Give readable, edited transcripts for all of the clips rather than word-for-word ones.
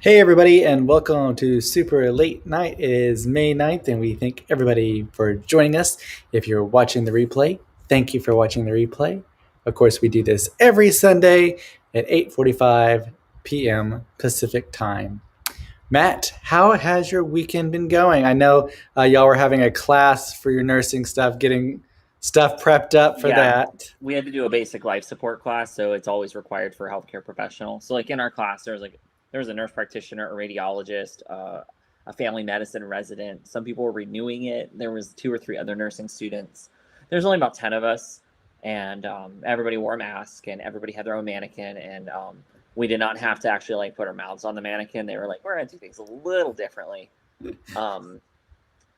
Hey everybody, and welcome to Super Late Night. It is May 9th, and we thank everybody for joining us. If you're watching the replay, thank you for watching the replay. Of course, we do this every Sunday at 8:45 p.m. Pacific Time. Matt, how has your weekend been going? I know y'all were having a class for your nursing stuff, getting stuff prepped up for Yeah, that. we had to do a basic life support class, so it's always required for a healthcare professional. So, like in our class, there was a nurse practitioner, a radiologist, a family medicine resident. Some people were renewing it. There was two or three other nursing students. There's only about 10 of us, and everybody wore a mask, and everybody had their own mannequin, and we did not have to actually like put our mouths on the mannequin. They were like, we're gonna do things a little differently. Um,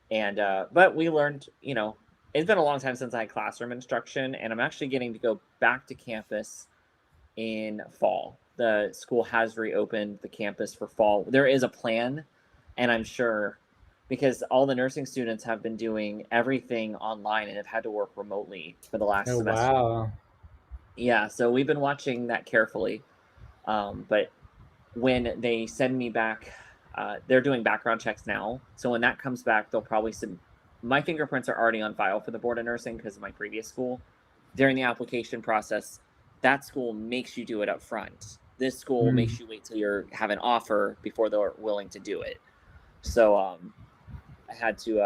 but we learned, it's been a long time since I had classroom instruction, and I'm actually getting to go back to campus in fall. The school has reopened the campus for fall. There is a plan, and I'm sure because all the nursing students have been doing everything online and have had to work remotely for the last Oh, semester. wow. Yeah, so we've been watching that carefully. But when they send me back, they're doing background checks now. So when that comes back, they'll probably my fingerprints are already on file for the board of nursing because of my previous school. During the application process, that school makes you do it up front. This school Hmm. makes you wait till you have an offer before they're willing to do it. So I had to.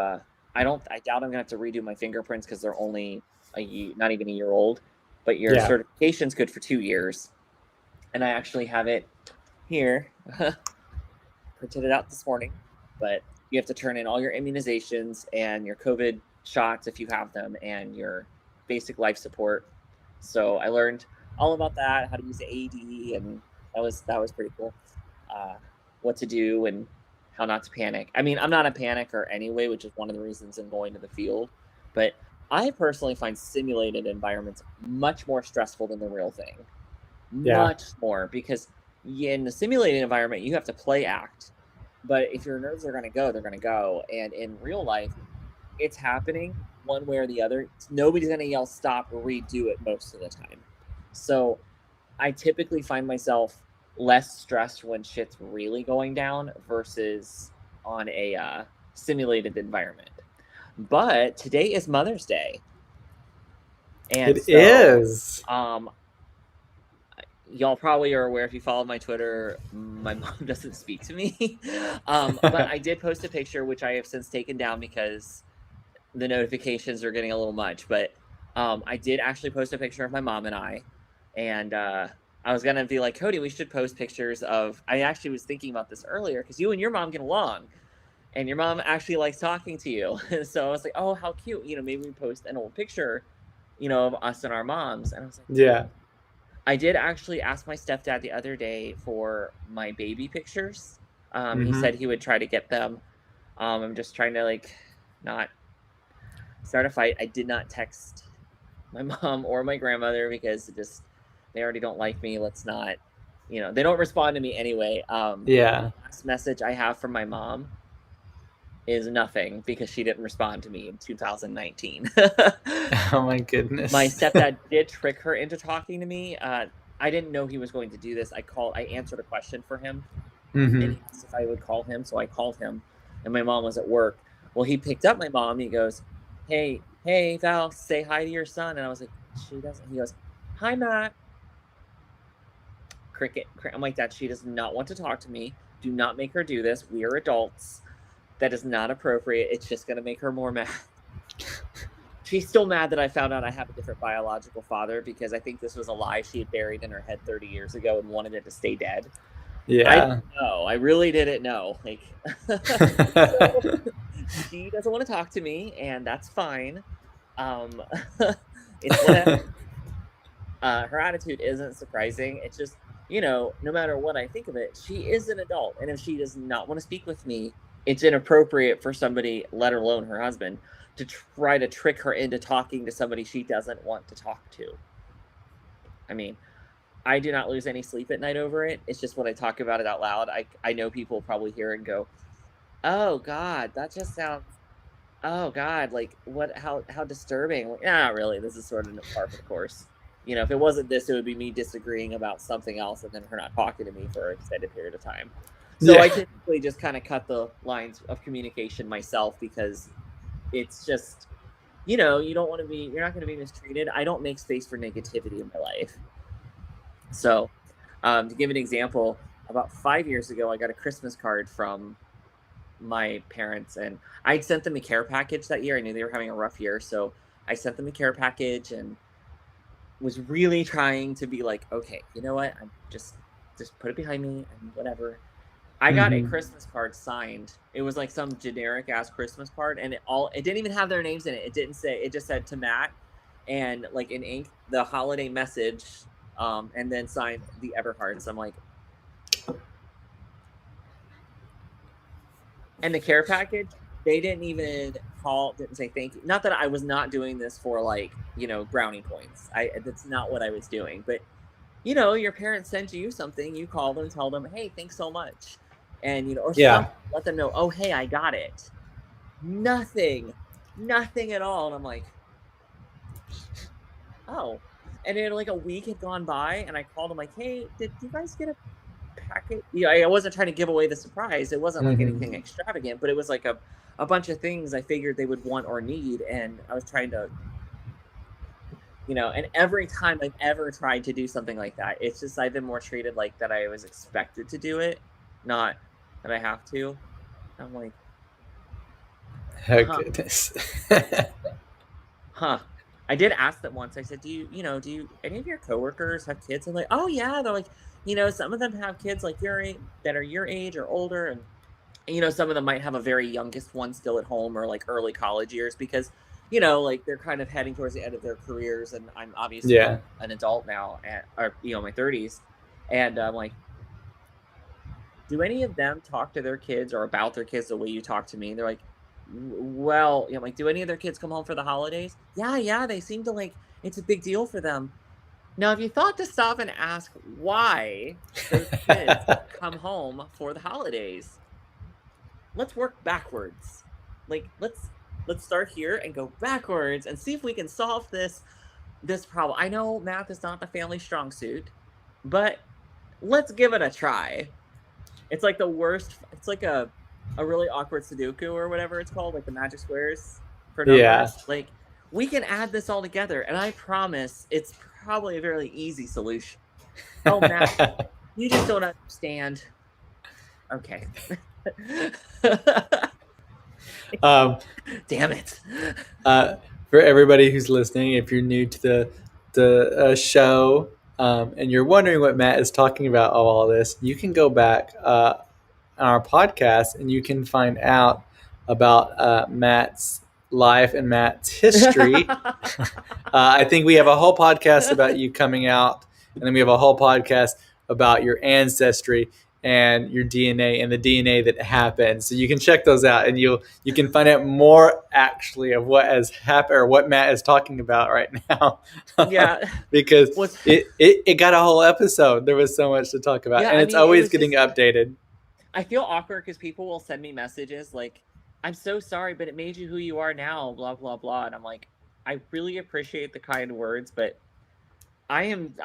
I doubt I'm gonna have to redo my fingerprints because they're only not even a year old. But your Yeah. certification's good for 2 years, and I actually have it here. Printed it out this morning, but you have to turn in all your immunizations and your COVID shots if you have them, and your basic life support. So I learned all about that, how to use the AED, and that was pretty cool. Uh, what to do and how not to panic. I mean, I'm not a panicker anyway, which is one of the reasons I'm going to the field. But I personally find simulated environments much more stressful than the real thing, Yeah. much more because in the simulated environment you have to play act, but if your nerves are going to go, they're going to go, and in real life it's happening one way or the other. Nobody's going to yell stop or redo it most of the time. So I typically find myself less stressed when shit's really going down versus on a simulated environment. But today is Mother's Day, and It so is. um, y'all probably are aware if you follow my Twitter, my mom doesn't speak to me. But I did post a picture, which I have since taken down because the notifications are getting a little much. But I did actually post a picture of my mom and and I was gonna be like, Cody, we should post pictures of. I actually was thinking about this earlier because you and your mom get along, and your mom actually likes talking to you. So I was like, oh, how cute. Maybe we post an old picture, of us and our moms. And I was like, Yeah. I did actually ask my stepdad the other day for my baby pictures. He Hmm. said he would try to get them. I'm just trying to not start a fight. I did not text my mom or my grandmother because they already don't like me. Let's not, they don't respond to me anyway. The Yeah. last message I have from my mom is nothing because she didn't respond to me in 2019. Oh my My goodness. stepdad did trick her into talking to me. I didn't know he was going to do this. I answered a question for him, and Hmm. he asked if I would call him, so I called him, and my mom was at work. Well, he picked up my mom. And he goes, "Hey, Val, say hi to your son." And I was like, "She doesn't." He goes, "Hi, Matt." Cricket. I'm like, "Dad, she does not want to talk to me. Do not make her do this. We are adults. That is not appropriate. It's just going to make her more mad." She's still mad that I found out I have a different biological father because I think this was a lie she had buried in her head 30 years ago and wanted it to stay dead. I Yeah. didn't know. I really didn't know. So she doesn't want to talk to me, and that's fine. Um, it's whatever. Her attitude isn't surprising. It's just, no matter what I think of it, she is an adult. And if she does not want to speak with me, it's inappropriate for somebody, let alone her husband, to try to trick her into talking to somebody she doesn't want to talk to. I mean, I do not lose any sleep at night over it. It's just when I talk about it out loud, I know people probably hear it and go, "Oh God, that just sounds. Oh God, like what? How disturbing." Like, nah, not really. This is sort of par for the course. If it wasn't this, it would be me disagreeing about something else, and then her not talking to me for an extended period of time. So Yeah. I typically just kind of cut the lines of communication myself, because it's just, you don't want to be, you're not going to be mistreated. I don't make space for negativity in my life. So, to give an example, about 5 years ago, I got a Christmas card from my parents, and I'd sent them a care package that year. I knew they were having a rough year, so I sent them a care package and was really trying to be like, okay, you know what? I'm just put it behind me and whatever. I got a Hmm. Christmas card signed. It was like some generic ass Christmas card, and it didn't even have their names in it. It didn't say, it just said to Matt, and like in ink, the holiday message, and then signed the Everhearts. I'm like, and the care package, they didn't even call, didn't say thank you. Not that I was not doing this for like, brownie points. That's not what I was doing. But your parents send you something, you call them, tell them, hey, thanks so much. And or Yeah. something, let them know, oh hey, I got it. Nothing. Nothing at all. And I'm like, oh. And then like a week had gone by, and I called them like, hey, did you guys get a packet? I wasn't trying to give away the surprise. It wasn't like Hmm. anything extravagant, but it was like a bunch of things I figured they would want or need, and I was trying to, and every time I've ever tried to do something like that, it's just I've been more treated like that I was expected to do it, not that I have to. I'm like, Oh huh, goodness. huh. I did ask them once. I said, do you any of your coworkers have kids? And like, oh yeah. They're like, some of them have kids like your age, that are your age or older, and some of them might have a very youngest one still at home, or like early college years, because like they're kind of heading towards the end of their careers, and I'm obviously Yeah. an adult now, or my 30s, and I'm like, do any of them talk to their kids or about their kids the way you talk to me? And they're like, well, I'm like, do any of their kids come home for the holidays? Yeah, yeah, they seem to like, it's a big deal for them. Now, if you thought to stop and ask why those kids come home for the holidays, let's work backwards. Like, let's start here and go backwards and see if we can solve this problem. I know math is not the family strong suit, but let's give it a try. It's like the worst. It's like a really awkward Sudoku or whatever it's called, like the magic squares for Yeah. numbers. Like, we can add this all together, and I promise it's probably a very easy solution. Oh, Matt, you just don't understand. Okay. um, Damn it. uh, for everybody who's listening, if you're new to the show, and you're wondering what Matt is talking about all this, you can go back on our podcast and you can find out about Matt's life and Matt's history. I think we have a whole podcast about you coming out, and then we have a whole podcast about your ancestry and your DNA and the DNA that happened. So you can check those out, and you can find out more actually of what has happened or what Matt is talking about right now, Yeah. because Was it got a whole episode. There was so much to talk about, Yeah, and I it's mean, it always was getting just, updated. I feel awkward because people will send me messages like, I'm so sorry, but it made you who you are now, blah blah blah. And I'm like, I really appreciate the kind words, but I am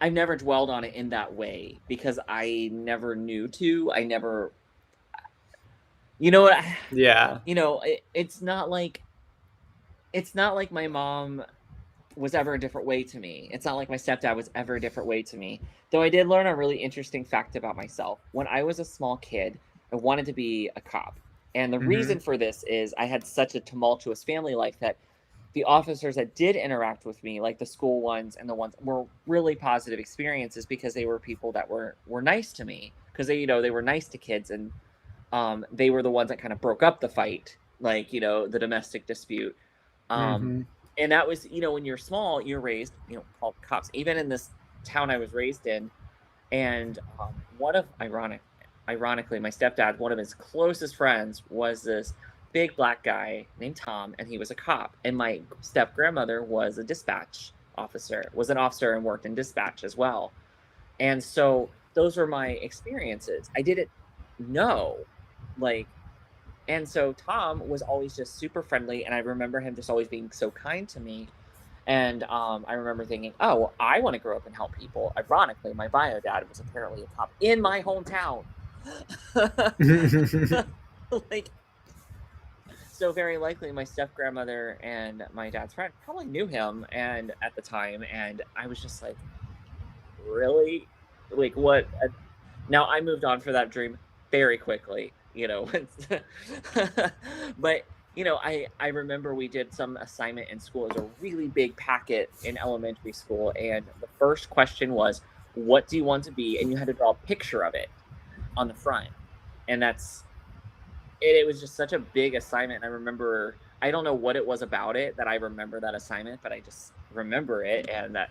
I've never dwelled on it in that way, because I never knew to. I never, you know what, Yeah. it's not like my mom was ever a different way to me. It's not like my stepdad was ever a different way to me. Though I did learn a really interesting fact about myself. When I was a small kid, I wanted to be a cop. And the Mm-hmm. reason for this is I had such a tumultuous family life that the officers that did interact with me, like the school ones and the ones, were really positive experiences, because they were people that were nice to me, because they were nice to kids, and they were the ones that kind of broke up the fight, like the domestic dispute. um, Mm-hmm. and that was, when you're small, you're raised, called cops, even in this town I was raised in. And one of ironically, my stepdad, one of his closest friends, was this big black guy named Tom, and he was a cop. And my step grandmother was a dispatch officer, was an officer, and worked in dispatch as well. And so those were my experiences. I didn't know, like, and so Tom was always just super friendly, and I remember him just always being so kind to me. And I remember thinking, oh, well, I want to grow up and help people. Ironically, my bio dad was apparently a cop in my hometown. Like, so very likely my step grandmother and my dad's friend probably knew him and at the time, and I was just like, really? Like what? Now I moved on for that dream very quickly, you know. But I remember we did some assignment in school. It was a really big packet in elementary school, and the first question was, "What do you want to be?" And you had to draw a picture of it on the front, and that's it. It was just such a big assignment. And I remember, I don't know what it was about it that I remember that assignment, but I just remember it, and that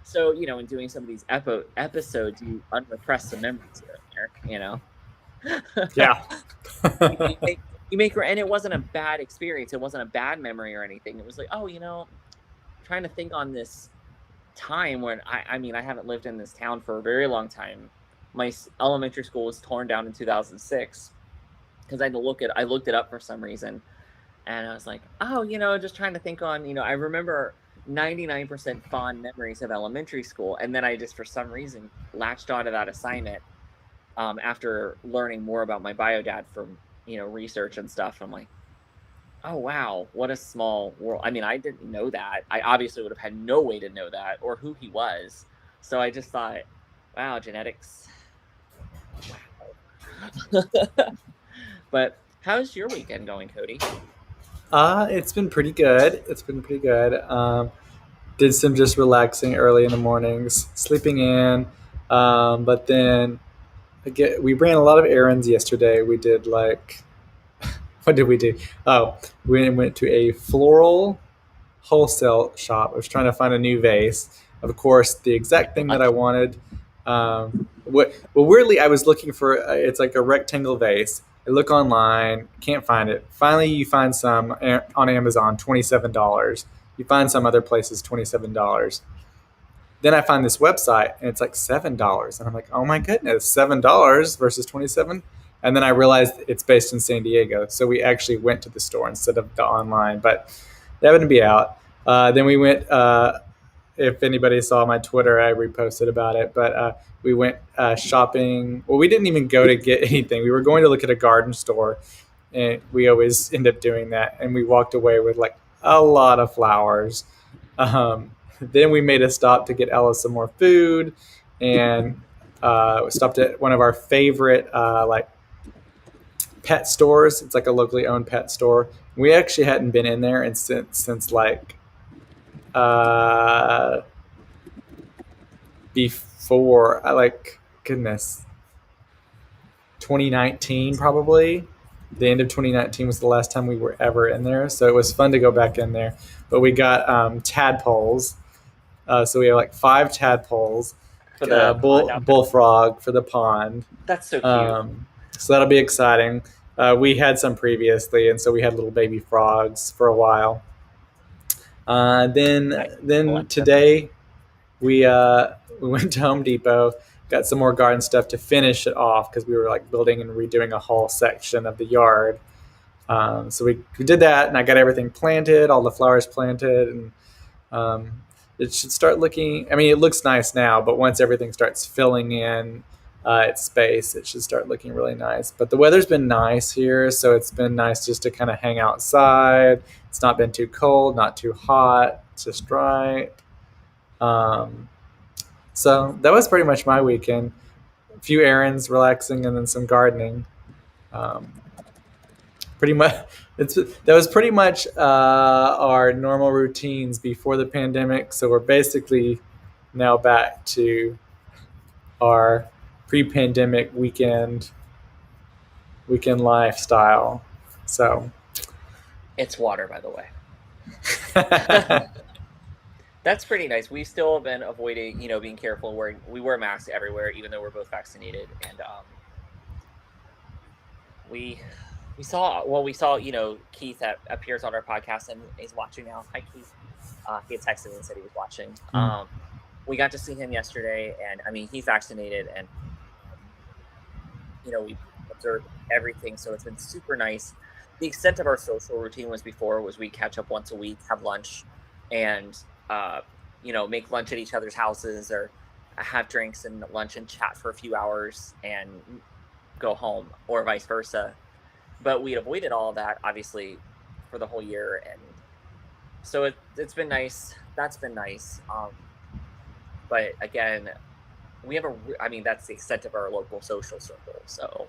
so in doing some of these episodes, you unrepress some memories here and there. Yeah. You make and it wasn't a bad experience. It wasn't a bad memory or anything. It was like, oh, trying to think on this time when I mean, I haven't lived in this town for a very long time. My elementary school was torn down in 2006 because I looked it up for some reason, and I was like, oh, just trying to think on, I remember 99% fond memories of elementary school, and then I just for some reason latched onto that assignment after learning more about my bio dad from research and stuff. I'm like, oh wow, what a small world. I mean, I didn't know that. I obviously would have had no way to know that or who he was. So I just thought, wow, genetics. Wow. But how's your weekend going, Cody? It's been pretty good. It's been pretty good. Did some just relaxing early in the mornings, sleeping in. But then we ran a lot of errands yesterday. We did like, what did we do? Oh, we went to a floral wholesale shop. I was trying to find a new vase. Of course, the exact thing that I What? wanted. Well, weirdly, I was looking for it's like a rectangle vase. I look online, can't find it. Finally, you find some on Amazon, $27. You find some other places, $27. Then I find this website and it's like $7, and I'm like, oh my goodness, $7 versus 27. And then I realized it's based in San Diego, so we actually went to the store instead of the online. But that wouldn't be out. Then we went. If anybody saw my Twitter, I reposted about it. But we went shopping. Well, we didn't even go to get anything. We were going to look at a garden store, and we always end up doing that. And we walked away with like a lot of flowers. Then we made a stop to get Ella some more food, and we stopped at one of our favorite like pet stores. It's like a locally owned pet store. We actually hadn't been in there and since like uh, before like goodness 2019 probably. The end of 2019 was the last time we were ever in there, so it was fun to go back in there. But we got tadpoles. So we have like five tadpoles, For the pond out there? bullfrog for the pond. That's so cute. So that'll be exciting. We had some previously, and so we had little baby frogs for a while. Then Nice then collection. today we went to Home Depot, got some more garden stuff to finish it off because we were like building and redoing a whole section of the yard. So we did that, and I got everything planted, all the flowers planted, and um, it should start looking. I mean, it looks nice now, but once everything starts filling in its space, it should start looking really nice. But the weather's been nice here, so it's been nice just to kind of hang outside. It's not been too cold, not too hot, it's just right. Um, so that was pretty much my weekend. A few errands, relaxing, and then some gardening. Um, pretty much, that was pretty much our normal routines before the pandemic. So we're basically now back to our pre-pandemic weekend lifestyle. So It's water, by the way. That's pretty nice. We still have been avoiding, being careful. We wear masks everywhere, even though we're both vaccinated. And we we saw Keith that appears on our podcast and is watching now. Hi, Keith. He had texted me and said he was watching. We got to see him yesterday, and I mean, he's vaccinated, and we observed everything, so it's been super nice. The extent of our social routine was we catch up once a week, have lunch, and make lunch at each other's houses, or have drinks and lunch and chat for a few hours and go home, or vice versa. But we avoided all of that, obviously, for the whole year, and so it's been nice. That's been nice. But again, we have I mean, that's the extent of our local social circle. So,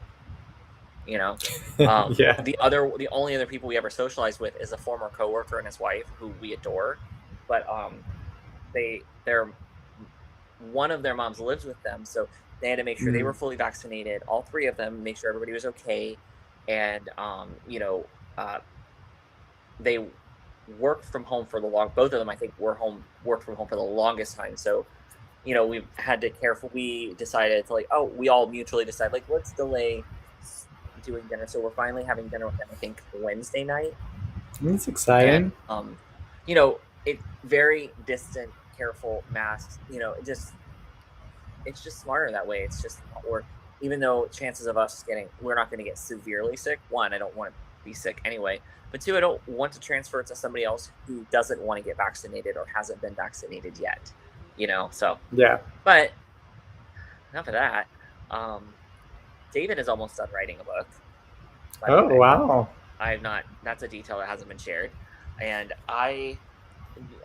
you know, Yeah. the only other people we ever socialize with is a former coworker and his wife, who we adore. But they're one of their moms lives with them, so they had to make sure they were Mm. fully vaccinated, all three of them, make sure everybody was okay, and they worked from home for the long. Both of them, I think, worked from home for the longest time. So we've had to careful. We decided to, like, we all mutually decided, like, let's delay doing dinner. So we're finally having dinner with them, I think, Wednesday night. That's And exciting. it's very distant, careful masks. It's just smarter that way. It's just not worth. Even though chances of we're not going to get severely sick. One, I don't want to be sick anyway. But two, I don't want to transfer it to somebody else who doesn't want to get vaccinated or hasn't been vaccinated yet. So. Yeah. But enough of that. Um, David is almost done writing a book, by the Oh, way. wow. I have not. That's a detail that hasn't been shared. And I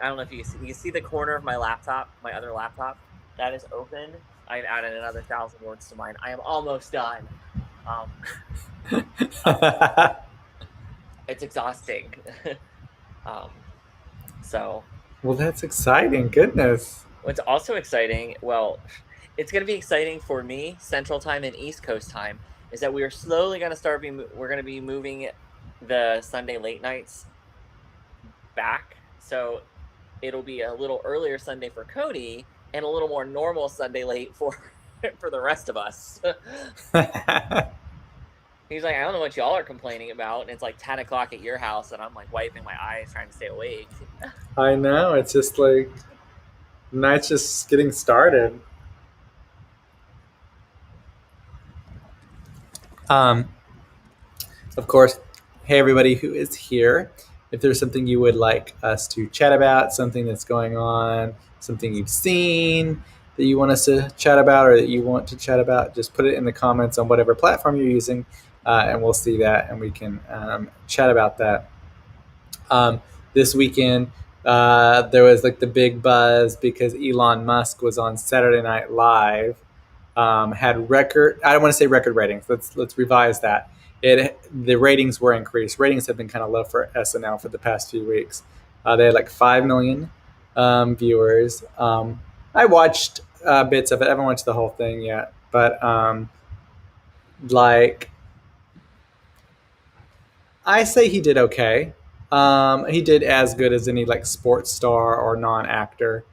don't know if you see the corner of my laptop, my other laptop, that is open. I've added another 1,000 words to mine. I am almost done. Um, uh, it's exhausting. um, so Well, that's exciting. Goodness. what's also exciting, well, it's going to be exciting for me, Central Time and East Coast Time, is that we are slowly going to we're going to be moving the Sunday late nights back. So it'll be a little earlier Sunday for Cody and a little more normal Sunday late for for the rest of us. He's like, I don't know what y'all are complaining about, and it's like 10 o'clock at your house, and I'm like wiping my eyes trying to stay awake. I know. It's just like night's just getting started. Um, of course, hey everybody who is here. If there's something you would like us to chat about, something that's going on, something you've seen that you want us to chat about or that you want to chat about, just put it in the comments on whatever platform you're using, and we'll see that and we can chat about that. Um, this weekend, there was like the big buzz because Elon Musk was on Saturday Night Live. Had record. I don't want to say record ratings. Let's revise that. The ratings were increased. Ratings have been kind of low for SNL for the past few weeks. They had like 5 million viewers. I watched bits of it. I haven't watched the whole thing yet, but like I say he did okay. He did as good as any like sports star or non-actor.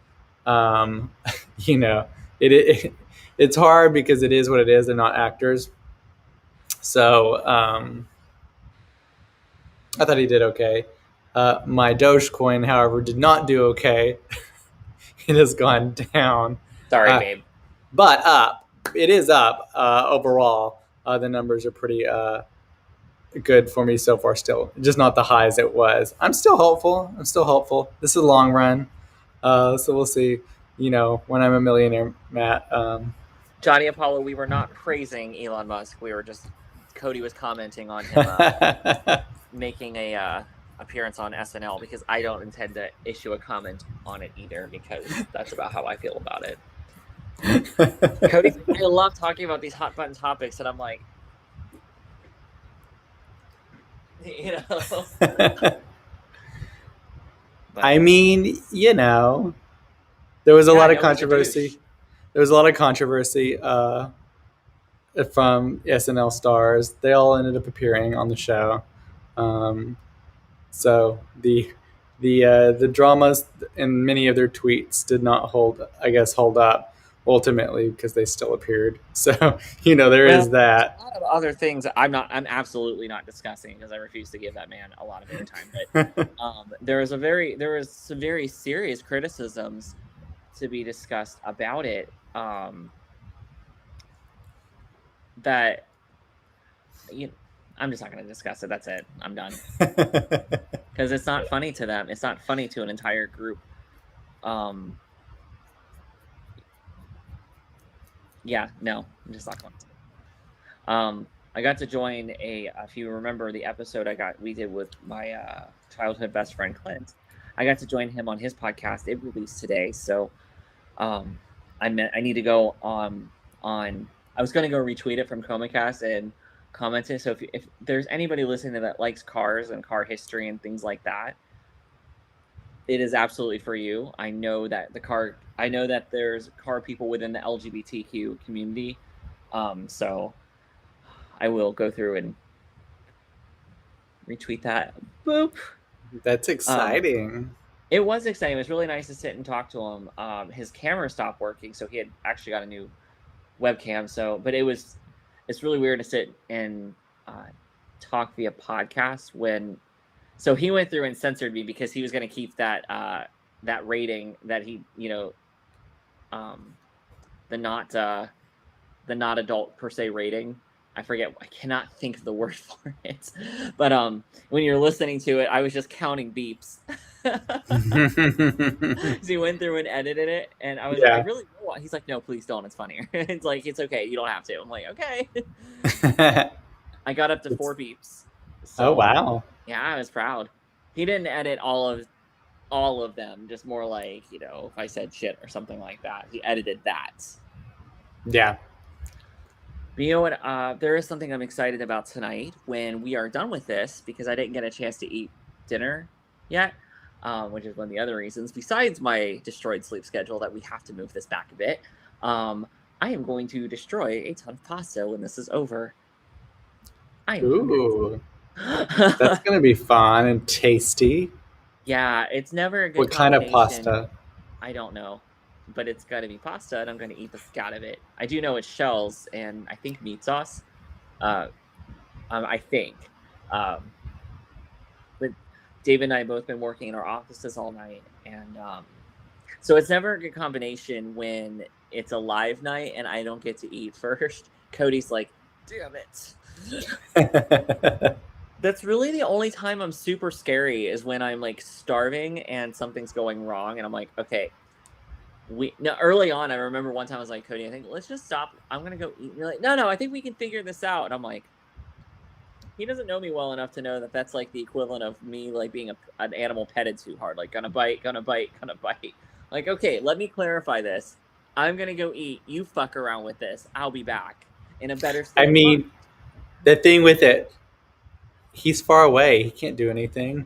Um, you know, it's hard because it is what it is. They're not actors. So I thought he did okay. My Dogecoin, however, did not do okay. It has gone down, Sorry, uh, babe. but up. It is up overall. The numbers are pretty good for me so far. Still, just not the highs it was. I'm still hopeful. I'm still hopeful. This is a long run, so we'll see. When I'm a millionaire, Matt. Johnny Apollo, we were not praising Elon Musk. We were just Cody was commenting on him making a appearance on SNL, because I don't intend to issue a comment on it either, because that's about how I feel about it. Cody's like, I love talking about these hot button topics, and I'm like, you know. I But mean, there was a yeah, lot I of know he's a douche. controversy. There was a lot of controversy from SNL stars. They all ended up appearing on the show. Um, so the dramas in many of their tweets did not hold up ultimately because they still appeared. So there Well, is there's that. a lot of other things I'm absolutely not discussing, because I refuse to give that man a lot of airtime. But there was some very serious criticisms to be discussed about it. That you know, I'm just not going to discuss it. That's it. I'm done. Because it's not funny to them. It's not funny to an entire group. Um, yeah, no, I'm just not going to. I got to join if you remember the episode we did with my childhood best friend Clint, I got to join him on his podcast. It released today, so I need to go on. I was going to go retweet it from ChromaCast and comment it. So if there's anybody listening that likes cars and car history and things like that, it is absolutely for you. I know that there's car people within the LGBTQ community, so I will go through and retweet that. Boop. That's exciting. It was exciting. It was really nice to sit and talk to him. His camera stopped working, so he had actually got a new webcam. But it's really weird to sit and talk via podcast when. So he went through and censored me because he was going to keep that rating that he the not adult per se rating. I forget. I cannot think of the word for it. But when you're listening to it, I was just counting beeps. So he went through and edited it, and I was like, I really don't want. He's like, no, please don't. It's funnier. It's like, it's okay. You don't have to. I'm like, okay. I got up to 4 beeps. So, oh wow! Yeah, I was proud. He didn't edit all of them. Just more like, if I said shit or something like that, he edited that. Yeah. But you know what? There is something I'm excited about tonight when we are done with this, because I didn't get a chance to eat dinner yet, which is one of the other reasons, besides my destroyed sleep schedule, that we have to move this back a bit. I am going to destroy a ton of pasta when this is over. I am Ooh, that's gonna be fun and tasty. Yeah, it's never a good What kind of combination. pasta? I don't know, but it's got to be pasta, and I'm going to eat the fuck out of it. I do know it's shells and I think meat sauce. I think. But David and I have both been working in our offices all night, and so it's never a good combination when it's a live night and I don't get to eat first. Cody's like, damn it. That's really the only time I'm super scary, is when I'm like starving and something's going wrong, and I'm like, okay. Early on, I remember one time I was like, Cody, I think let's just stop. I'm gonna go eat. And you're like, no, I think we can figure this out. And I'm like, he doesn't know me well enough to know that that's like the equivalent of me like being an animal petted too hard, like gonna bite. Like, okay, let me clarify this. I'm gonna go eat. You fuck around with this. I'll be back in a better state I of mind. mean, the thing with it, he's far away. He can't do anything.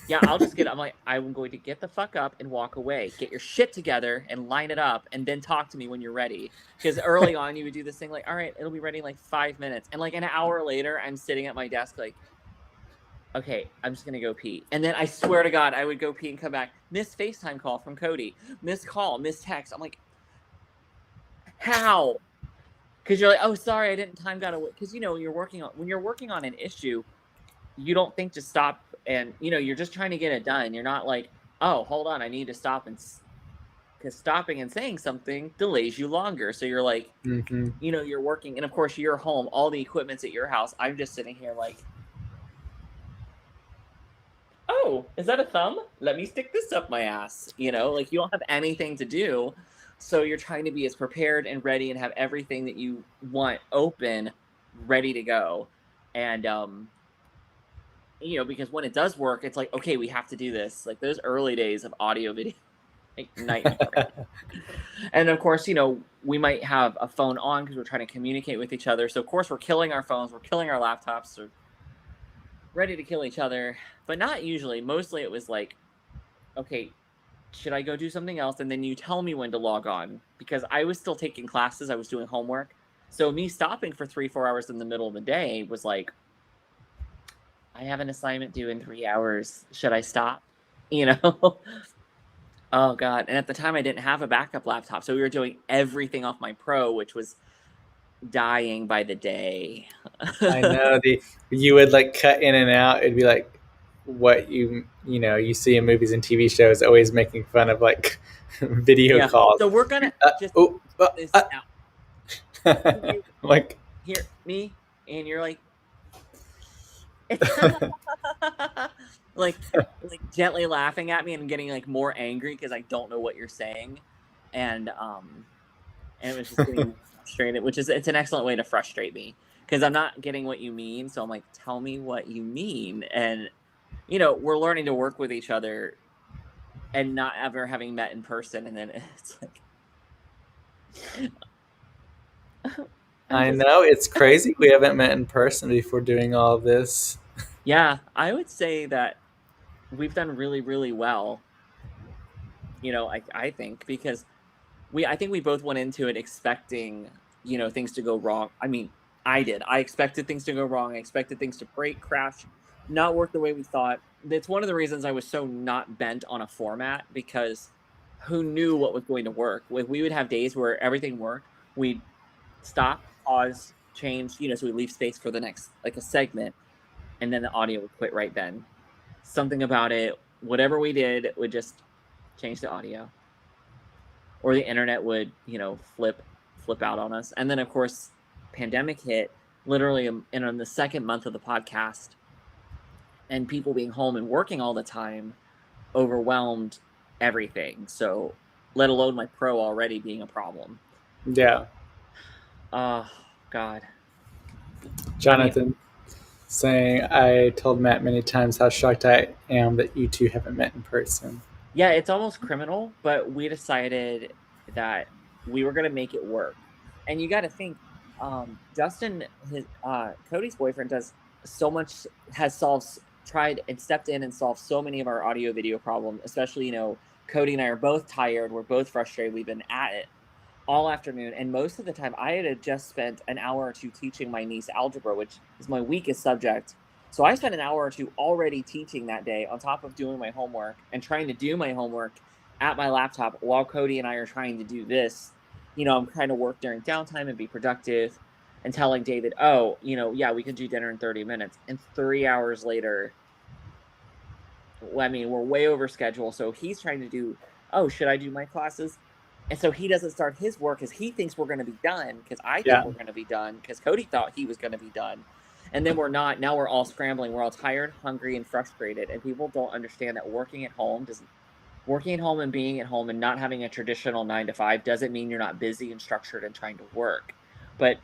Yeah, I'm like, I'm going to get the fuck up and walk away. Get your shit together and line it up, and then talk to me when you're ready. Because early on, you would do this thing like, all right, it'll be ready in like 5 minutes. And like an hour later, I'm sitting at my desk like, okay, I'm just going to go pee. And then I swear to God, I would go pee and come back. Missed FaceTime call from Cody. Missed call, missed text. I'm like, how? Because you're like, oh, sorry, I didn't time got away. Because, when you're working on an issue, you don't think to stop, and you're just trying to get it done. You're not like, oh, hold on, I need to stop, and because stopping and saying something delays you longer. So you're like, you're working, and of course you're home, all the equipment's at your house. I'm just sitting here like, oh, is that a thumb? Let me stick this up my ass. Like, you don't have anything to do, so you're trying to be as prepared and ready and have everything that you want open, ready to go. And because when it does work, it's like, okay, we have to do this. Like those early days of audio video, like nightmare. And of course, we might have a phone on because we're trying to communicate with each other. So of course we're killing our phones, we're killing our laptops, we're ready to kill each other, but not usually. Mostly it was like, okay, should I go do something else? And then you tell me when to log on, because I was still taking classes, I was doing homework. So me stopping for 3-4 hours in the middle of the day was like, I have an assignment due in 3 hours. Should I stop? Oh, God. And at the time, I didn't have a backup laptop. So we were doing everything off my Pro, which was dying by the day. I know you would like cut in and out. It'd be like what you see in movies and TV shows, always making fun of like video calls. So we're gonna just this out. Like, hear me, and you're like, like gently laughing at me and getting like more angry because I don't know what you're saying, and it was just getting frustrated, which is it's an excellent way to frustrate me because I'm not getting what you mean. So I'm like, tell me what you mean, and we're learning to work with each other and not ever having met in person, and then it's like I'm I just know it's crazy. We haven't met in person before doing all of this. yeah, I would say that we've done really, really well. I think because I think we both went into it expecting, things to go wrong. I mean, I did. I expected things to go wrong. I expected things to break, crash, not work the way we thought. That's one of the reasons I was so not bent on a format because who knew what was going to work? We would have days where everything worked. We'd stop, pause, change, so we leave space for the next like a segment, and then the audio would quit right then. Something about it, whatever we did, would just change the audio or the internet would flip out on us. And then of course pandemic hit literally in on the second month of the podcast, and people being home and working all the time overwhelmed everything, so let alone my pro already being a problem. Yeah. Oh god. I mean, Jonathan saying, I told Matt many times how shocked I am that you two haven't met in person. yeah, it's almost criminal, but we decided that we were going to make it work. And you got to think, Justin, his Cody's boyfriend, does so much, has solved, tried and stepped in and solved so many of our audio video problems. Especially, Cody and I are both tired. We're both frustrated. We've been at it all afternoon, and most of the time I had just spent an hour or two teaching my niece algebra, which is my weakest subject. So I spent an hour or two already teaching that day on top of doing my homework and trying to do my homework at my laptop while Cody and I are trying to do this. I'm trying to work during downtime and be productive, and telling David, oh, yeah, we can do dinner in 30 minutes. And 3 hours later, I mean, we're way over schedule. So he's trying to do, oh, should I do my classes? And so he doesn't start his work because he thinks we're going to be done, because I think Yeah. we're going to be done, because Cody thought he was going to be done. And then we're not. Now we're all scrambling. We're all tired, hungry, and frustrated. And people don't understand that working at home and being at home and not having a traditional 9 to 5 doesn't mean you're not busy and structured and trying to work. But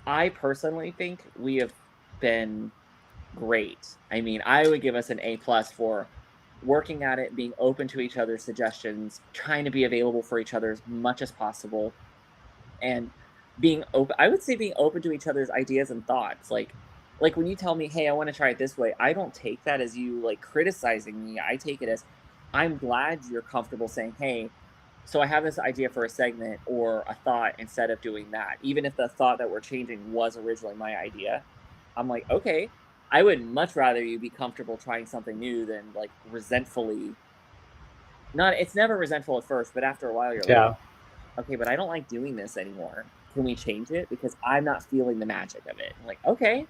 I personally think we have been great. I mean, I would give us an A+ for working at it, being open to each other's suggestions, trying to be available for each other as much as possible, and being open. I would say being open to each other's ideas and thoughts. Like when you tell me, "Hey, I want to try it this way," I don't take that as you like criticizing me. I take it as I'm glad you're comfortable saying, "Hey, so I have this idea for a segment or a thought instead of doing that." Even if the thought that we're changing was originally my idea, I'm like, okay, I would much rather you be comfortable trying something new than like resentfully. Not, it's never resentful at first, but after a while, you're like, Yeah. okay, but I don't like doing this anymore. Can we change it? Because I'm not feeling the magic of it. I'm like, okay.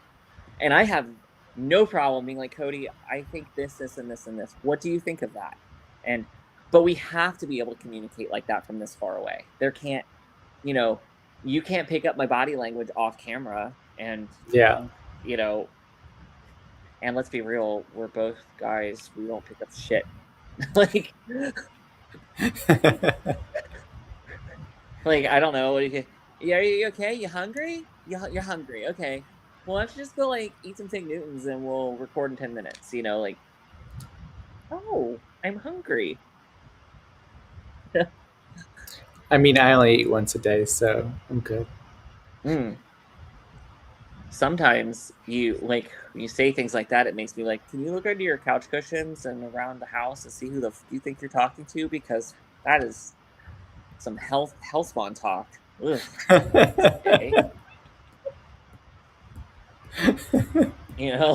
And I have no problem being like, Cody, I think this, and this, and this. What do you think of that? And, but we have to be able to communicate like that from this far away. There can't, you know, you can't pick up my body language off camera, and, Yeah. you know, and let's be real, we're both guys. We don't pick up shit. like, I don't know. Yeah, are you okay? You hungry? You're hungry. Okay. Well, why don't you just go like eat some Fig Newtons and we'll record in 10 minutes. Oh, I'm hungry. I mean, I only eat once a day, so I'm good. Mm. Sometimes you say things like that. It makes me like, can you look under your couch cushions and around the house and see who you think you're talking to? Because that is some health spawn talk. Ugh. Okay.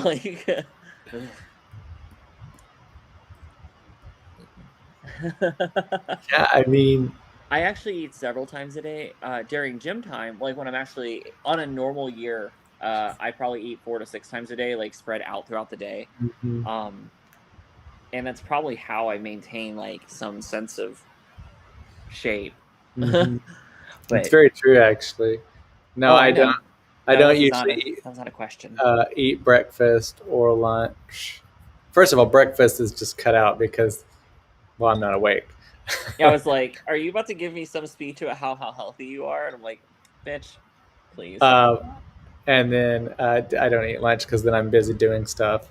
Like. Yeah, I mean, I actually eat several times a day during gym time. Like when I'm actually on a normal year, I probably eat 4 to 6 times a day, like spread out throughout the day. mhm, Um, and that's probably how I maintain like some sense of shape. mhm. It's But very true, actually. No, oh, I I don't. know. I No, don't this is not usually a that was not a question. eat breakfast or lunch. First of all, breakfast is just cut out because, well, I'm not awake. Yeah, I was like, "Are you about to give me some speech about how healthy you are?" And I'm like, "Bitch, please." um, and then I don't eat lunch because then I'm busy doing stuff,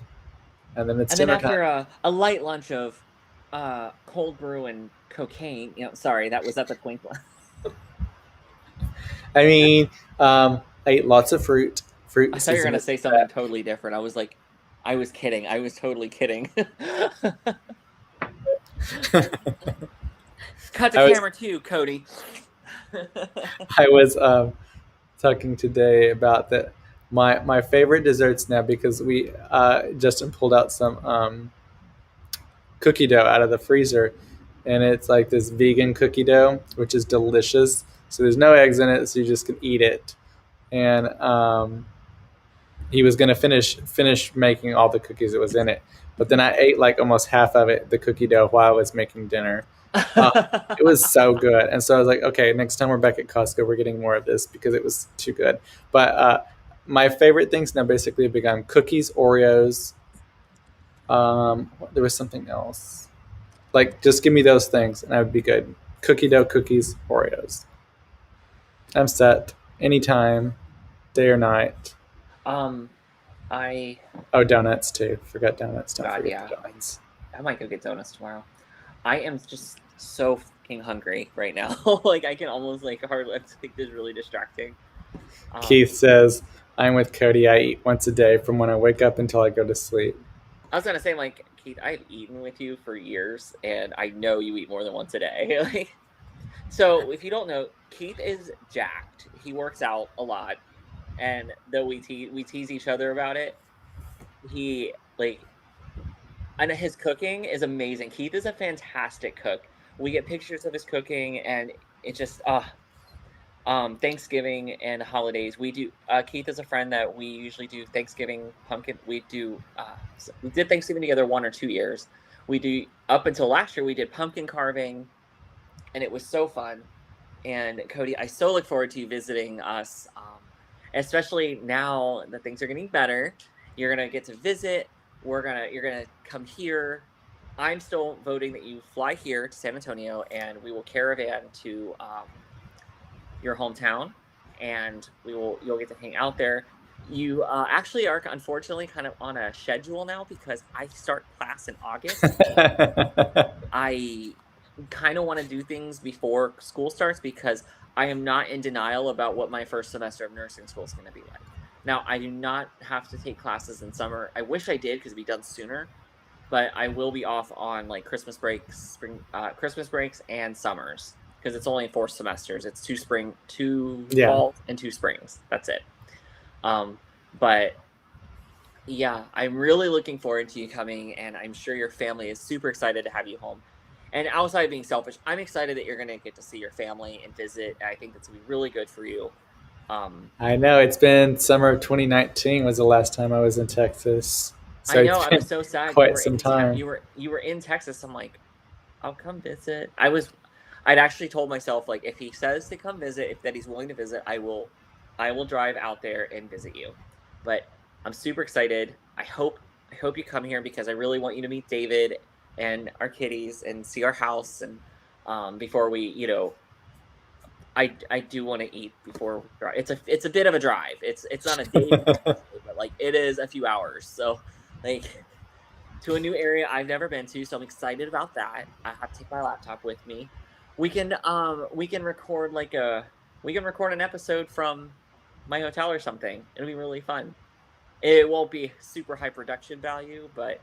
and then it's And then dinner after time. a light lunch of cold brew and cocaine, sorry, that was at the twink. I mean, I eat lots of fruit. I Fruit thought you were season gonna is say the something totally different. I was like, I was kidding. I was totally kidding. best. Cut the I was camera too, Cody. I was talking today about that my favorite desserts now because we Justin pulled out some cookie dough out of the freezer, and it's like this vegan cookie dough, which is delicious. So there's no eggs in it, so you just can eat it. And he was gonna finish making all the cookies that was in it, but then I ate like almost half of it, the cookie dough, while I was making dinner. Uh, it was so good, and so I was like, okay, next time we're back at Costco, we're getting more of this because it was too good. But my favorite things now basically have become cookies, Oreos. There was something else. Like, just give me those things, and I would be good. Cookie dough, cookies, Oreos. I'm set anytime, day or night. um, I Oh, donuts too. Forgot donuts. Don't God, forget yeah, the donuts. I might go get donuts tomorrow. I am just so fucking hungry right now. Like I can almost like hardly. I think this is really distracting. Keith Um, says, I'm with Cody. I eat once a day from when I wake up until I go to sleep. I was gonna say, like, Keith, I've eaten with you for years, and I know you eat more than once a day. Like, so if you don't know, Keith is jacked. He works out a lot, and though we tease each other about it, he like, and his cooking is amazing. Keith is a fantastic cook. We get pictures of his cooking, and it just Thanksgiving and holidays we do. Keith is a friend that we usually do Thanksgiving pumpkin. We did Thanksgiving together 1 or 2 years. We do up until last year. We did pumpkin carving, and it was so fun. And Cody, I so look forward to you visiting us, especially now that things are getting better. You're gonna get to visit. You're gonna come here. I'm still voting that you fly here to San Antonio, and we will caravan to your hometown, and you'll get to hang out there. You actually are unfortunately kind of on a schedule now because I start class in August. I kind of want to do things before school starts because I am not in denial about what my first semester of nursing school is going to be like. Now, I do not have to take classes in summer. I wish I did because it'd be done sooner, but I will be off on like Christmas breaks, and summers because it's only 4 semesters. It's two Yeah. falls, and 2 springs. That's it. But yeah, I'm really looking forward to you coming, and I'm sure your family is super excited to have you home. And outside of being selfish, I'm excited that you're going to get to see your family and visit. I think that's going to be really good for you. Um, I know it's been summer of 2019 was the last time I was in Texas. So I know it's I been was so sad quite some time. you were in Texas. I'm like, I'll come visit. I'd actually told myself like if he says to come visit, if that he's willing to visit, I will drive out there and visit you. But I'm super excited. I hope you come here because I really want you to meet David and our kitties and see our house and before we, I do want to eat before we drive. It's a bit of a drive. It's not a day drive, but like it is a few hours. So like to a new area I've never been to, so I'm excited about that. I have to take my laptop with me. We can record we can record an episode from my hotel or something. It'll be really fun. It won't be super high production value, but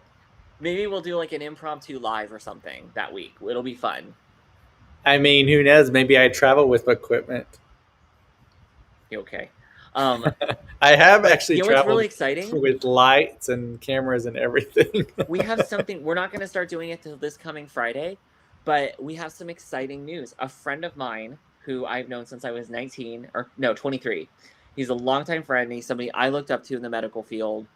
maybe we'll do like an impromptu live or something that week. It'll be fun. I mean, who knows? Maybe I travel with equipment. You okay? Um, I have but actually you know what's traveled really exciting? with lights and cameras and everything. We have something. We're not going to start doing it till this coming Friday, but we have some exciting news. A friend of mine who I've known since I was 19 or no 23. He's a longtime friend. He's somebody I looked up to in the medical field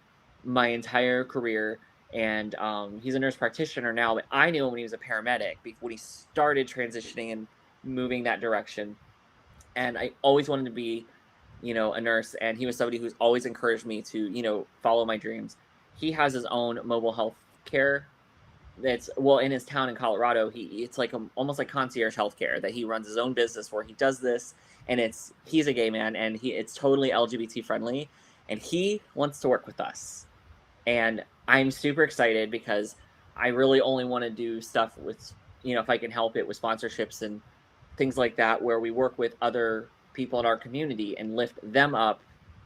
my entire career, and he's a nurse practitioner now. But I knew him when he was a paramedic when he started transitioning and moving that direction. And I always wanted to be a nurse, and he was somebody who's always encouraged me to, follow my dreams. He has his own mobile health care that's, well, in his town in Colorado. It's like almost like concierge healthcare that he runs his own business where he does this, and he's a gay man, and it's totally LGBT friendly, and he wants to work with us, and I'm super excited because I really only want to do stuff with, if I can help it, with sponsorships and things like that, where we work with other people in our community and lift them up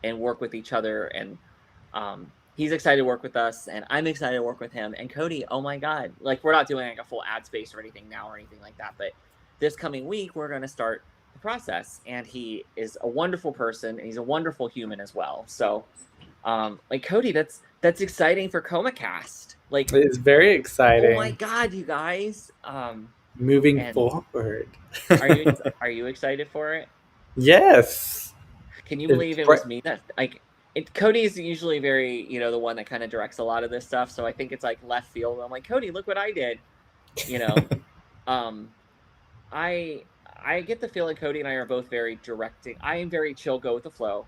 and work with each other. And he's excited to work with us, and I'm excited to work with him. And Cody, oh my God, like, we're not doing like a full ad space or anything now or anything like that, but this coming week we're going to start the process, and he is a wonderful person, and he's a wonderful human as well. So like, Cody, that's exciting for ComaCast. Like, It is very oh my exciting. God, you guys. Moving And forward. are you excited for it? Yes. Can you It's believe it bright. was me that, like, Cody is usually very, the one that kind of directs a lot of this stuff. So I think it's like left field. I'm like, Cody, look what I did. You know, um, I get the feeling Cody and I are both very directing. I am very chill, go with the flow,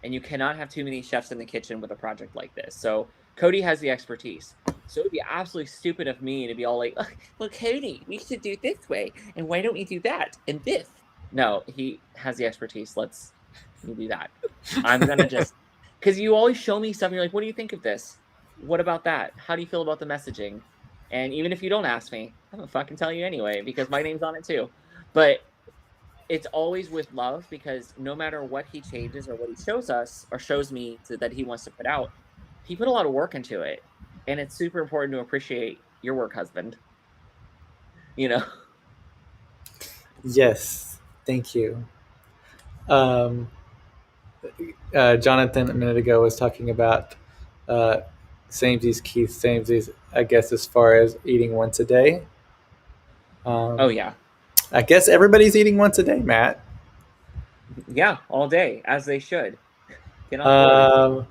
and you cannot have too many chefs in the kitchen with a project like this. So Cody has the expertise. So it'd be absolutely stupid of me to be all like, "Well, Cody, we should do it this way, and why don't we do that and this?" No, he has the expertise. Let's do that. I'm gonna just, because you always show me stuff, and you're like, "What do you think of this? What about that? How do you feel about the messaging?" And even if you don't ask me, I'm gonna fucking tell you anyway because my name's on it too. But it's always with love, because no matter what he changes or what he shows us or shows me that he wants to put out, he put a lot of work into it, and it's super important to appreciate your work, husband. You know. Yes. Thank you. Um, Jonathan a minute ago was talking about uh, samesies, Keith, samesies, I guess, as far as eating once a day. Oh Um, yeah, I guess everybody's eating once a day, Matt. yeah, all day as they should. Get on board. Um,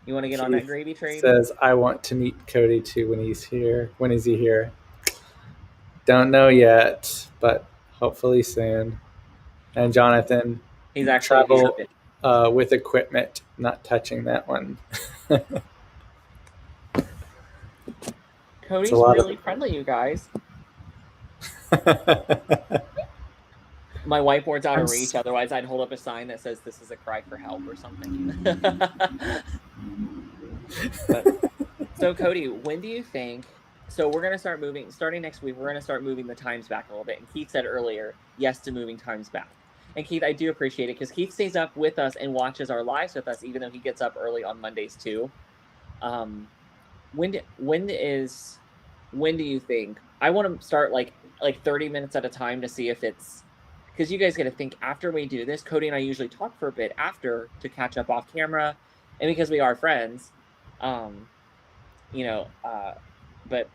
You want to get on that Keith gravy train? says, I want to meet Cody too when he's here. When is he here? Don't know yet, but hopefully soon. And Jonathan, He's actually here. travel with equipment, not touching that one. It's a Cody's lot really of. friendly, you guys. My whiteboard's out I'm of reach. Otherwise, I'd hold up a sign that says "This is a cry for help" or something. But so, Cody, when do you think? So we're gonna start moving. Starting next week, we're gonna start moving the times back a little bit. And Keith said earlier, yes to moving times back. And Keith, I do appreciate it because Keith stays up with us and watches our lives with us, even though he gets up early on Mondays too. Um, when do you think? I want to start like 30 minutes at a time to see if it's, because you guys got to think after we do this. Cody and I usually talk for a bit after to catch up off camera, and because we are friends, um, you know, but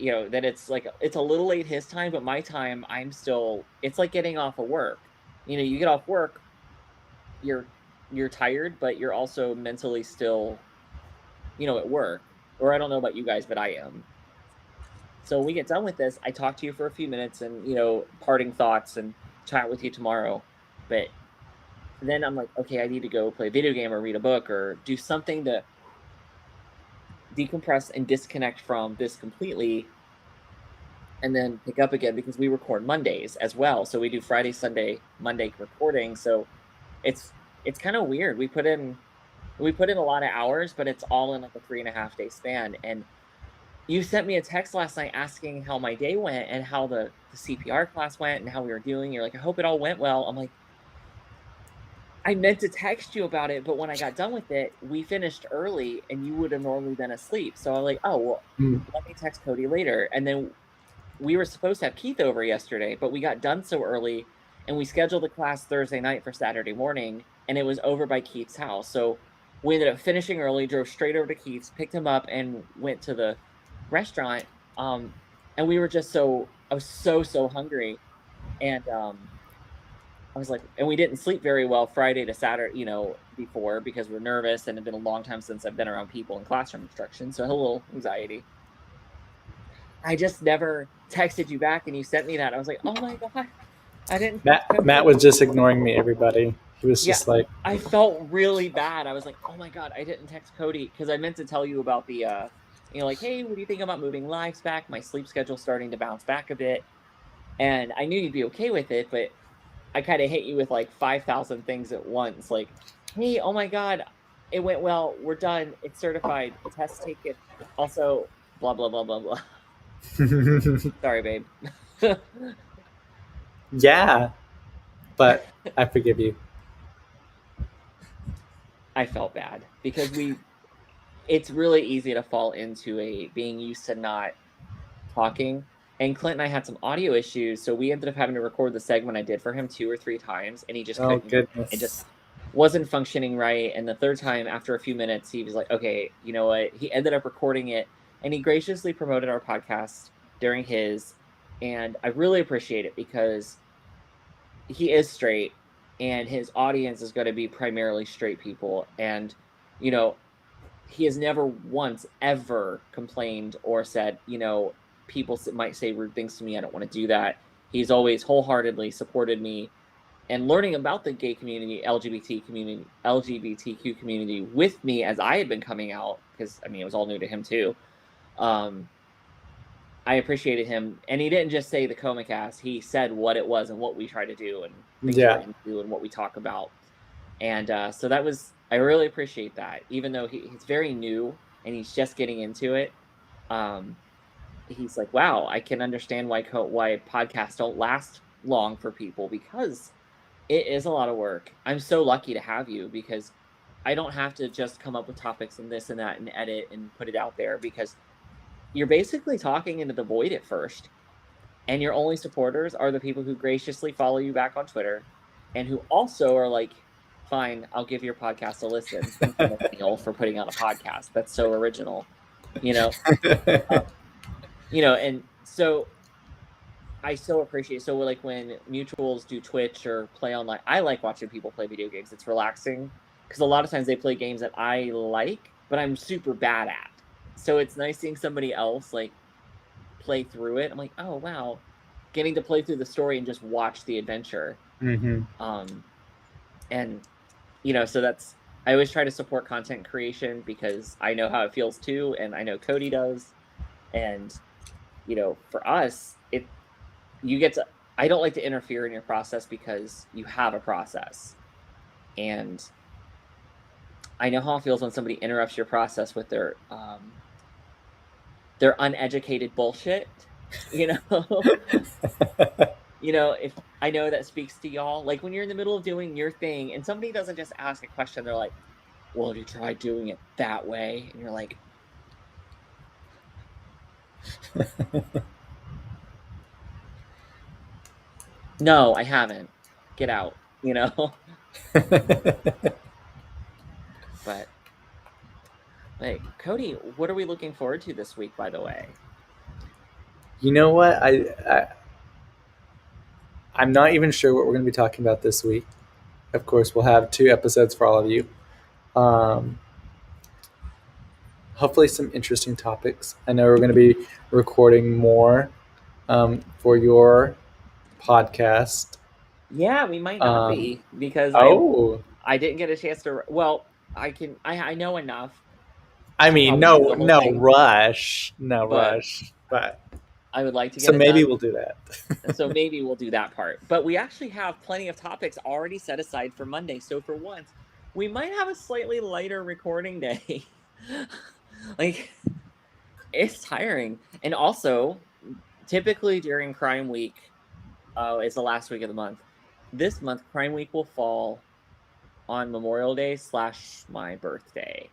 that it's like it's a little late his time, but my time, it's like getting off of work. You get off work, you're tired, but you're also mentally still, at work. Or I don't know about you guys, but I am. So when we get done with this, I talk to you for a few minutes and, parting thoughts and chat with you tomorrow. But then I'm like, okay, I need to go play a video game or read a book or do something to decompress and disconnect from this completely, and then pick up again, because we record Mondays as well. So we do Friday, Sunday, Monday recording. So it's kind of weird. We put in a lot of hours, but it's all in like a 3.5 day span. And you sent me a text last night asking how my day went and how the CPR class went and how we were doing. You're like, I hope it all went well. I'm like, I meant to text you about it, but when I got done with it, we finished early and you would have normally been asleep. So I'm like, oh, well, let me text Cody later. And then we were supposed to have Keith over yesterday, but we got done so early and we scheduled the class Thursday night for Saturday morning, and it was over by Keith's house. So we ended up finishing early, drove straight over to Keith's, picked him up, and went to the restaurant. And we were just I was so hungry. And I was like, and we didn't sleep very well Friday to Saturday, before, because we're nervous and it's been a long time since I've been around people in classroom instruction. So I had a little anxiety. I just never texted you back, and you sent me that. I was like, oh my God, I didn't. Matt was just ignoring me, everybody. It was Yeah, just like, I felt really bad. I was like, oh my God, I didn't text Cody because I meant to tell you about the, like, hey, what do you think about moving lives back? My sleep schedule's starting to bounce back a bit. And I knew you'd be okay with it, but I kind of hit you with like 5,000 things at once. Like, hey, oh my God, it went well. We're done. It's certified. Test taken. Also, blah, blah, blah, blah, blah. Sorry, babe. yeah, but I forgive you. I felt bad because it's really easy to fall into being used to not talking. And Clint and I had some audio issues, so we ended up having to record the segment I did for him 2 or 3 times, and he just Oh couldn't. It just goodness. wasn't functioning right. And the third time, after a few minutes, he was like, "Okay, you know what?" He ended up recording it, and he graciously promoted our podcast during his. And I really appreciate it because he is straight, and his audience is going to be primarily straight people, and you know he has never once ever complained or said, people might say rude things to me. I don't want to do that. He's always wholeheartedly supported me and learning about the gay community, LGBTQ community with me as I had been coming out, because I mean, it was all new to him too. Um, I appreciated him. And he didn't just say the Comicast, he said what it was and what we try to do and things we're Yeah. into and what we talk about. And so that was, I really appreciate that. Even though he's very new and he's just getting into it, um, he's like, wow, I can understand why podcasts don't last long for people because it is a lot of work. I'm so lucky to have you because I don't have to just come up with topics and this and that and edit and put it out there because you're basically talking into the void at first. And your only supporters are the people who graciously follow you back on Twitter and who also are like, fine, I'll give your podcast a listen. Thank you, Millennial, for putting out a podcast. That's so original. You know, uh, and so I so appreciate. So like when mutuals do Twitch or play online, I like watching people play video games. It's relaxing because a lot of times they play games that I like, but I'm super bad at. So it's nice seeing somebody else like play through it. I'm like, oh wow, getting to play through the story and just watch the adventure. Hmm. Um, and so that's I always try to support content creation because I know how it feels too, and I know Cody does. And for us, you get to. I don't like to interfere in your process because you have a process, and I know how it feels when somebody interrupts your process with their uneducated bullshit. You know, if I know that speaks to y'all, like when you're in the middle of doing your thing and somebody doesn't just ask a question, they're like, well, have you tried doing it that way? And you're like, no, I haven't. Get out, but like, Cody, what are we looking forward to this week, by the way? You know what? I'm not even sure what we're going to be talking about this week. Of course, we'll have 2 episodes for all of you. Um, Hopefully, some interesting topics. I know we're going to be recording more for your podcast. Yeah, we might not Um, be because oh, I didn't get a chance to. Well, I know enough I to mean, probably do no, the whole no thing, rush, no but rush. But I would like to so get it maybe done. we'll do that. So maybe we'll do that part. But we actually have plenty of topics already set aside for Monday. So for once, we might have a slightly lighter recording day. Like it's tiring. And also, typically during Crime Week, it's the last week of the month. This month, Crime Week will fall on Memorial Day / my birthday.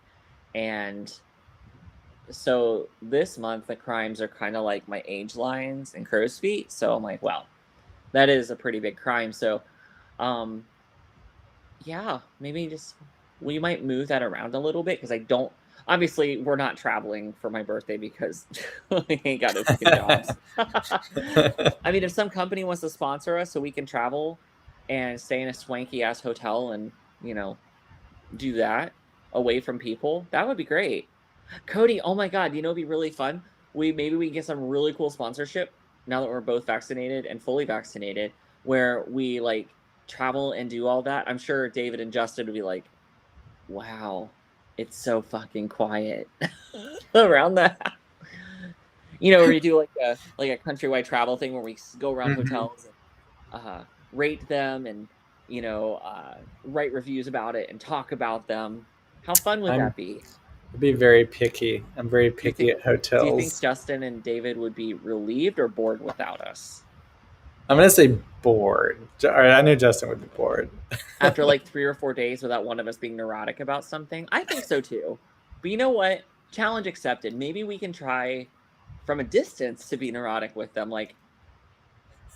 And so this month, the crimes are kind of like my age lines and crow's feet. So I'm like, well, that is a pretty big crime. So, um, yeah, maybe just we might move that around a little bit because I don't. Obviously, we're not traveling for my birthday because we ain't got no fucking jobs. I mean, if some company wants to sponsor us so we can travel and stay in a swanky ass hotel and do that away from people, that would be great. Cody, oh my God, it'd be really fun? We get some really cool sponsorship now that we're both vaccinated and fully vaccinated, where we like travel and do all that, I'm sure David and Justin would be like, wow, it's so fucking quiet around the house. Where you do like a countrywide travel thing where we go around Mhm. hotels and rate them and write reviews about it and talk about them. How fun would I'm that be? be very picky. I'm very Do you picky think at do you think hotels. Justin and David would be relieved or bored without us? I'm gonna say bored. I knew Justin would be bored. After like 3 or 4 days without one of us being neurotic about something? I think so too. But you know what? Challenge accepted. Maybe we can try from a distance to be neurotic with them. Like,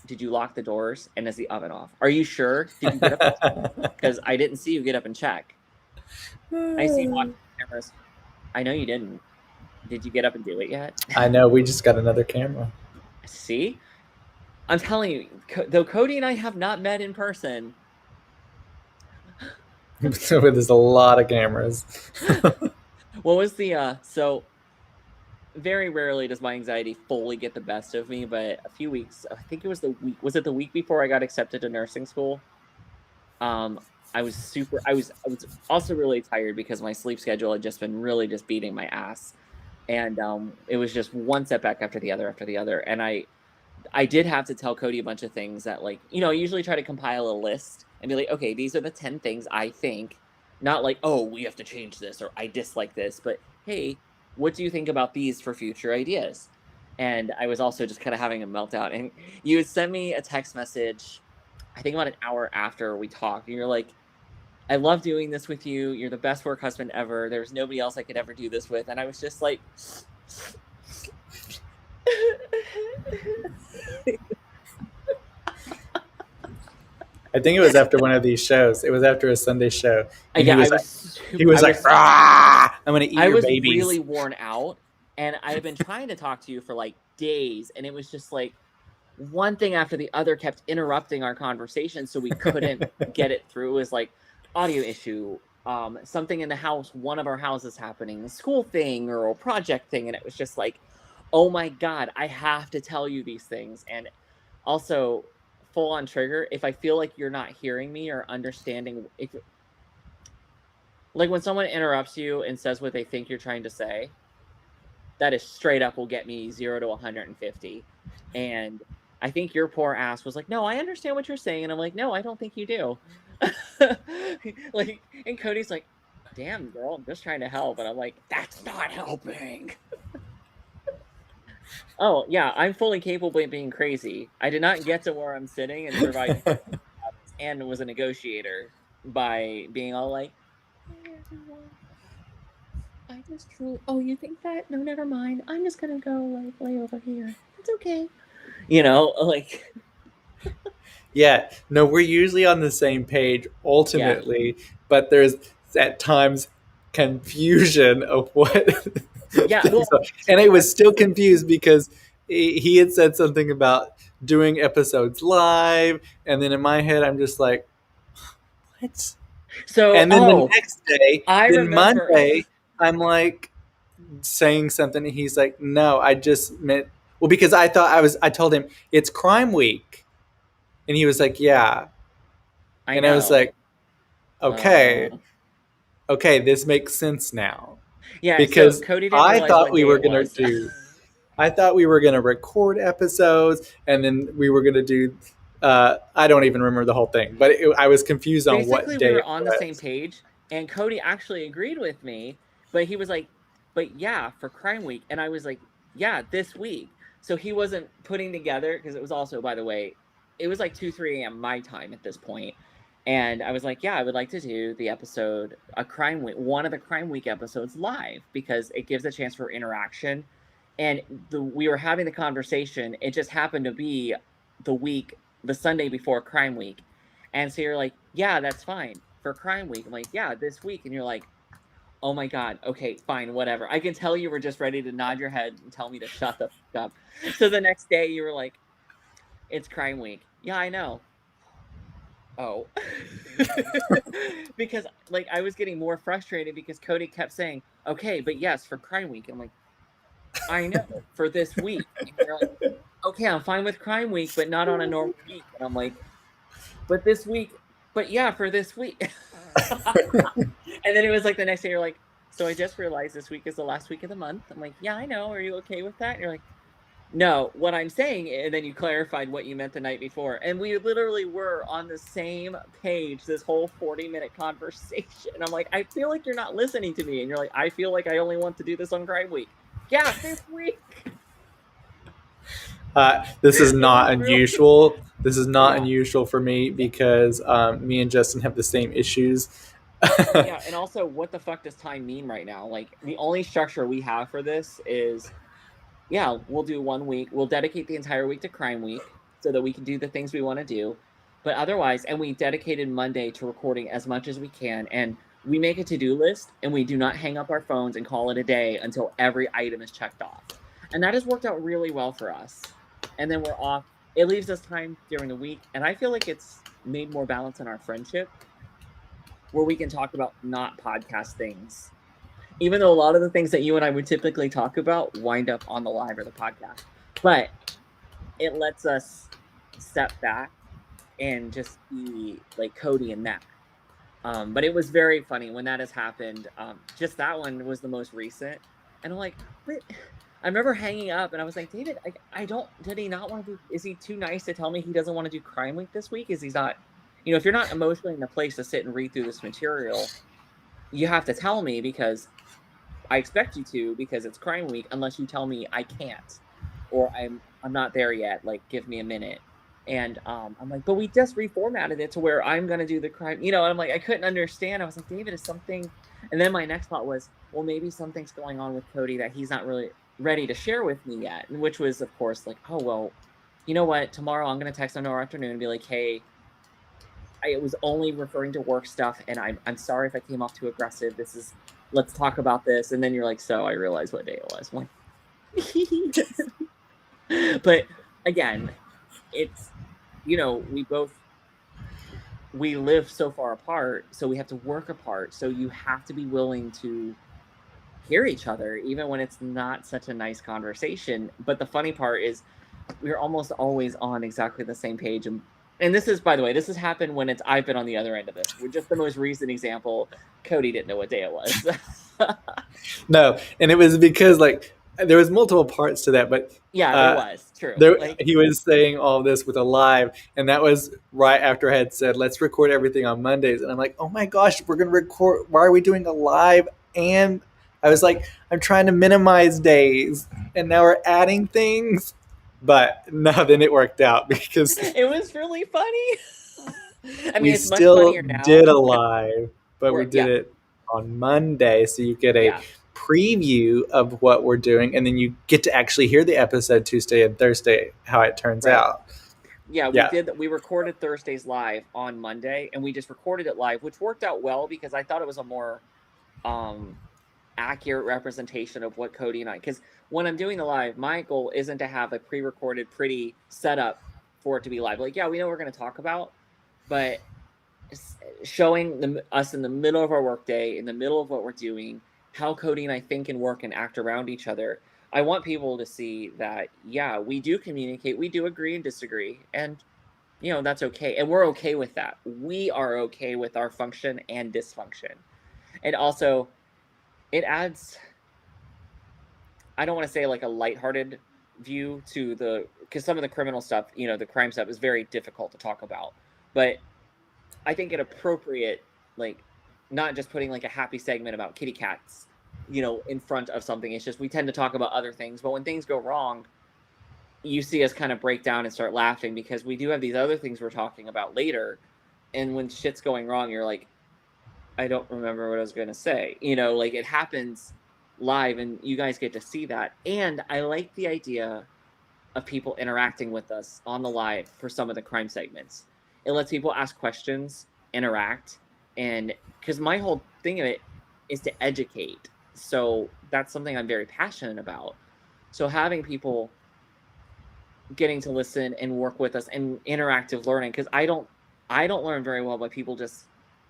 did you lock the doors and is the oven off? Are you sure? Did you get up and check? Because I didn't see you get up and check. I see you watching the cameras. I know you didn't. Did you get up and do it yet? I know we just got another camera. See? I'm telling you, though Cody and I have not met in person. So there's a lot of cameras. What was so very rarely does my anxiety fully get the best of me, but a few weeks, I think it was the week before I got accepted to nursing school? Um, I was also really tired because my sleep schedule had just been really just beating my ass. And it was just one setback after the other. And I did have to tell Cody a bunch of things that, like, I usually try to compile a list and be like, okay, these are the 10 things I think, not like, oh, we have to change this or I dislike this, but hey, what do you think about these for future ideas? And I was also just kind of having a meltdown. And you had sent me a text message, I think about an hour after we talked, and you're like, I love doing this with you. You're the best work husband ever. There's nobody else I could ever do this with. And I was just like, I think it was after one of these shows. It was after a Sunday show, and yeah, he was like, "Rah! I'm gonna eat I your was babies." really worn out, and I had been trying to talk to you for like days, and it was just like one thing after the other kept interrupting our conversation, so we couldn't get it through. It was like audio issue, something in the house, one of our houses happening, a school thing or a project thing, and it was just like, oh my god, I have to tell you these things. And also, full on trigger, if I feel like you're not hearing me or understanding, if like when someone interrupts you and says what they think you're trying to say, that is straight up will get me 0 to 150. And I think your poor ass was like, no, I understand what you're saying. And I'm like, no, I don't think you do. Like, and Cody's like, damn, girl, I'm just trying to help. And I'm like, that's not helping. Oh, yeah, I'm fully capable of being crazy. I did not get to where I'm sitting and provide and was a negotiator by being all like, hey, everyone. I just truly. Oh, you think that? No, never mind. I'm just gonna go like lay over here. It's okay. Like, Yeah, no, we're usually on the same page yeah, ultimately, but there's at times confusion of what yeah. things Well, are. And I was still confused because he had said something about doing episodes live, and then in my head, I'm just like, what? so And then the next day, I then remember. Monday, I'm like saying something, and he's like, no, I just meant, well, because I told him it's Crime Week, and he was like, yeah. I And I was know. like, okay, Uh, okay, this makes sense now. yeah. So Because Cody didn't I realize thought what we day were it gonna was. do I thought we were gonna record episodes and then we were gonna do I don't even remember the whole thing, but I was confused on what Basically, we day were it on the same was. page, and Cody actually agreed with me, but he was like, but yeah, for Crime Week. And I was like, yeah, this week. So he wasn't putting together, because it was also, by the way, it was like 2, 3 a.m. my time at this point. And I was like, yeah, I would like to do the episode, a Crime Week, one of the Crime Week episodes live, because it gives a chance for interaction. And we were having the conversation. It just happened to be the week, the Sunday before Crime Week. And so you're like, yeah, that's fine for Crime Week. I'm like, yeah, this week. And you're like, oh my God, okay, fine, whatever. I can tell you were just ready to nod your head and tell me to shut the fuck up. So the next day you were like, it's Crime Week. Yeah, I know. Oh. Because like I was getting more frustrated because Cody kept saying, okay, but yes, for Crime Week. I'm like, I know, for this week. And you're like, okay, I'm fine with Crime Week, but not on a normal week. And I'm like, but this week but yeah, for this week. And then it was like the next day, you're like, so I just realized this week is the last week of the month. I'm like, yeah, I know. Are you okay with that? And you're like, no, what I'm saying, and then you clarified what you meant the night before. And we literally were on the same page this whole 40-minute conversation. I'm like, I feel like you're not listening to me. And you're like, I feel like I only want to do this on Crime Week. Yeah, this week. This is It not was really, unusual. This is not yeah. unusual for me because me and Justin have the same issues. Yeah. And also, what the fuck does time mean right now? Like, the only structure we have for this is, yeah, we'll do 1 week. We'll dedicate the entire week to Crime Week so that we can do the things we want to do. But otherwise, and we dedicated Monday to recording as much as we can. And we make a to do list and we do not hang up our phones and call it a day until every item is checked off. And that has worked out really well for us. And then we're off. It leaves us time during the week. And I feel like it's made more balance in our friendship where we can talk about not podcast things, even though a lot of the things that you and I would typically talk about wind up on the live or the podcast. But it lets us step back and just be like Cody and Matt. But it was very funny when that has happened. Just that one was the most recent. And I'm like, but I remember hanging up and I was like, David, I don't, did he not want to do, is he too nice to tell me he doesn't want to do Crime Week this week? Is he's not, if you're not emotionally in a place to sit and read through this material, you have to tell me because I expect you to because it's Crime Week unless you tell me I can't or I'm not there yet. Like, give me a minute. And I'm like, but we just reformatted it to where I'm gonna do the crime. And I'm like, I couldn't understand. I was like, David, is something? And then my next thought was, well, maybe something's going on with Cody that he's not really ready to share with me yet. And which was, of course, like, oh well, you know what? Tomorrow I'm gonna text him tomorrow afternoon and be like, hey, I was only referring to work stuff, and I'm sorry if I came off too aggressive. Let's talk about this. And then you're like, so I realized what day it was. I'm like, but again, it's we live so far apart, so we have to work apart. So you have to be willing to hear each other, even when it's not such a nice conversation. But the funny part is we're almost always on exactly the same page. And this is, by the way, this has happened when I've been on the other end of this. We're just the most recent example. Cody didn't know what day it was. No, and it was because like there was multiple parts to that, but Yeah, there uh, was. True. there Like, he was saying all this with a live, and that was right after I had said let's record everything on Mondays, and I'm like, oh my gosh, we're gonna record. Why are we doing a live? And I was like, I'm trying to minimize days, and now we're adding things. But no, then it worked out because it was really funny. I mean, we it's much still funnier now did a because live, but we did yeah, it on Monday. So you get a yeah, preview of what we're doing, and then you get to actually hear the episode Tuesday and Thursday, how it turns right. out. Yeah, we Yeah. did that. We recorded Thursdays live on Monday, and we just recorded it live, which worked out well because I thought it was a more um accurate representation of what Cody and I, because when I'm doing the live, my goal isn't to have a pre-recorded pretty setup for it to be live. Like, yeah, we know what we're going to talk about, but showing us in the middle of our workday, in the middle of what we're doing, how Cody and I think and work and act around each other. I want people to see that, yeah, we do communicate, we do agree and disagree, and that's okay, and we're okay with that. We are okay with our function and dysfunction, and also it adds, I don't want to say like a lighthearted view to because some of the criminal stuff, the crime stuff is very difficult to talk about. But I think it appropriate, like, not just putting like a happy segment about kitty cats, in front of something. It's just we tend to talk about other things. But when things go wrong, you see us kind of break down and start laughing because we do have these other things we're talking about later. And when shit's going wrong, you're like, I don't remember what I was going to say. Like it happens live and you guys get to see that. And I like the idea of people interacting with us on the live for some of the crime segments. It lets people ask questions, interact, and because my whole thing of it is to educate. So that's something I'm very passionate about. So having people getting to listen and work with us and interactive learning, because I don't learn very well by people just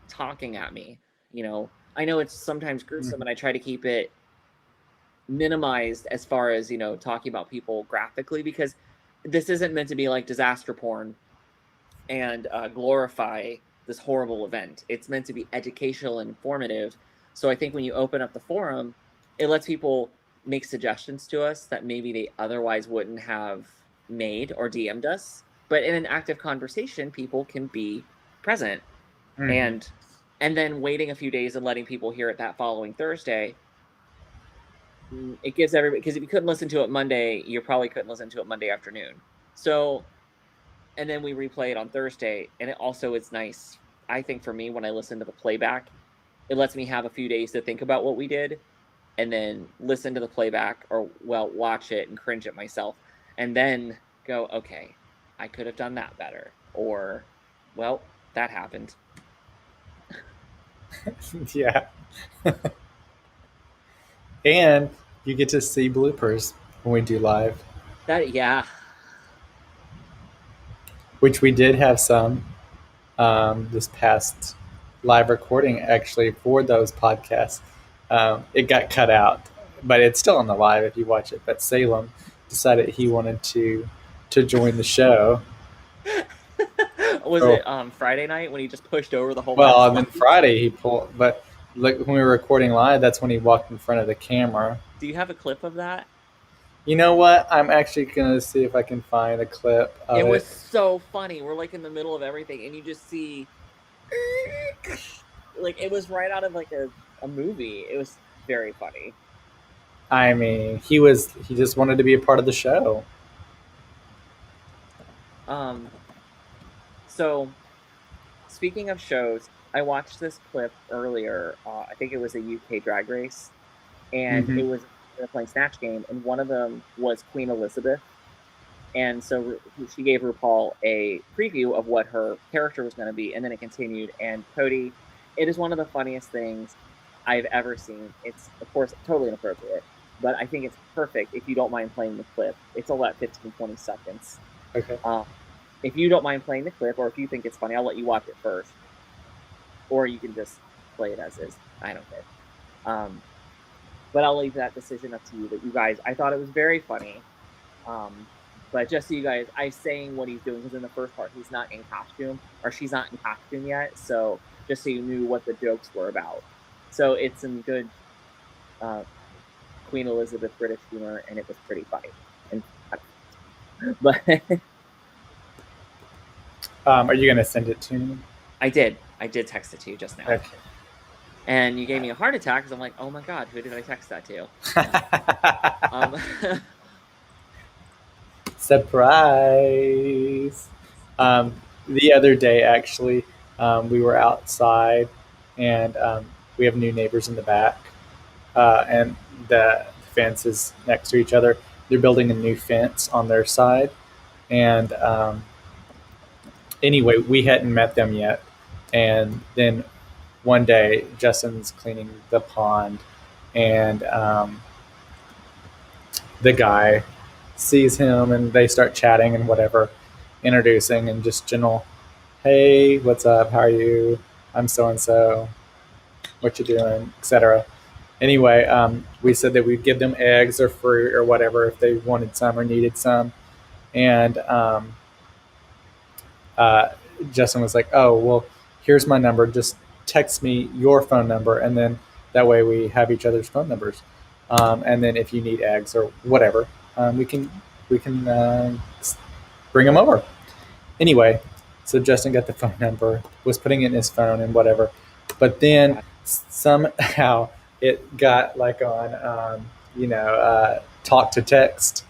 talking at me. I know it's sometimes gruesome and I try to keep it minimized as far as talking about people graphically, because this isn't meant to be like disaster porn and glorify this horrible event. It's meant to be educational and informative. So I think when you open up the forum, it lets people make suggestions to us that maybe they otherwise wouldn't have made or DM'd us. But in an active conversation, people can be present, Mhm. and then waiting a few days and letting people hear it that following Thursday. It gives everybody, because if you couldn't listen to it Monday, you probably couldn't listen to it Monday afternoon. So, and then we replay it on Thursday, and it also is nice. I think for me, when I listen to the playback, it lets me have a few days to think about what we did, and then listen to the playback, or well, watch it and cringe at myself, and then go, okay, I could have done that better, or well, that happened. Yeah. And you get to see bloopers when we do live, That, yeah. which we did have some this past live recording actually for those podcasts. It got cut out, but it's still on the live if you watch it. But Salem decided he wanted to join the show. Was So, it Friday night when he just pushed over the whole well, back and then stage? Friday he pulled, but like when we were recording live, that's when he walked in front of the camera. Do you have a clip of that? You know what? I'm actually gonna see if I can find a clip It of was it. so funny. We're like in the middle of everything, and you just see, like, it was right out of like a movie. It was very funny. I mean, he just wanted to be a part of the show. Um, so speaking of shows, I watched this clip earlier. I think it was a UK Drag Race, and Hmm. it was they were playing Snatch Game, and one of them was Queen Elizabeth. And so she gave RuPaul a preview of what her character was going to be, and then it continued. And Cody, it is one of the funniest things I've ever seen. It's, of course, totally inappropriate, but I think it's perfect if you don't mind playing the clip. It's all about 15, 20 seconds. Okay. Um, if you don't mind playing the clip, or if you think it's funny, I'll let you watch it first, or you can just play it as is. I don't care. Um, but I'll leave that decision up to you. But you guys, I thought it was very funny. Um, but just so you guys, I'm saying what he's doing because in the first part he's not in costume, or she's not in costume yet. So just so you knew what the jokes were about. So it's some good uh, Queen Elizabeth British humor, and it was pretty funny. And but Are you gonna send it to me? I did text it to you just now, Okay. and you gave me a heart attack because I'm like, oh my god, who did I text that to? Um, Surprise! The other day, actually, we were outside, and we have new neighbors in the back, and the fence is next to each other. They're building a new fence on their side, and anyway, we hadn't met them yet. And then one day, Justin's cleaning the pond, and the guy sees him, and they start chatting and whatever, introducing and just general, hey, what's up? How are you? I'm so and so. What you doing? Etc. Anyway, we said that we'd give them eggs or fruit or whatever if they wanted some or needed some. And uh, Justin was like, "Oh, well, here's my number. Just text me your phone number, and then that way we have each other's phone numbers. And then if you need eggs or whatever, we can bring them over." Anyway, so Justin got the phone number, was putting it in his phone and whatever, but then somehow it got like on, talk to text.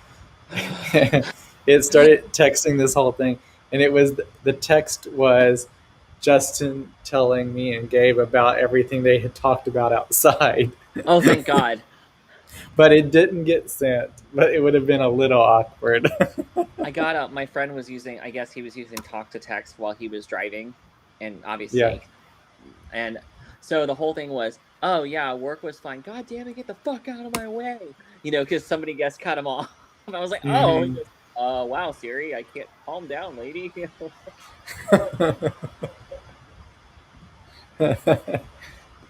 It started texting this whole thing, and it was the text was Justin telling me and Gabe about everything they had talked about outside. oh, thank God. But it didn't get sent. But it would have been a little awkward. I got up. My friend was using, I guess he was using talk to text while he was driving, and Yeah. obviously, and so the whole thing was, oh yeah, work was fine. God damn it, get the fuck out of my way, because somebody guessed cut him off. And I was like, oh, he Hmm. goes, wow, Siri, I can't, calm down, lady.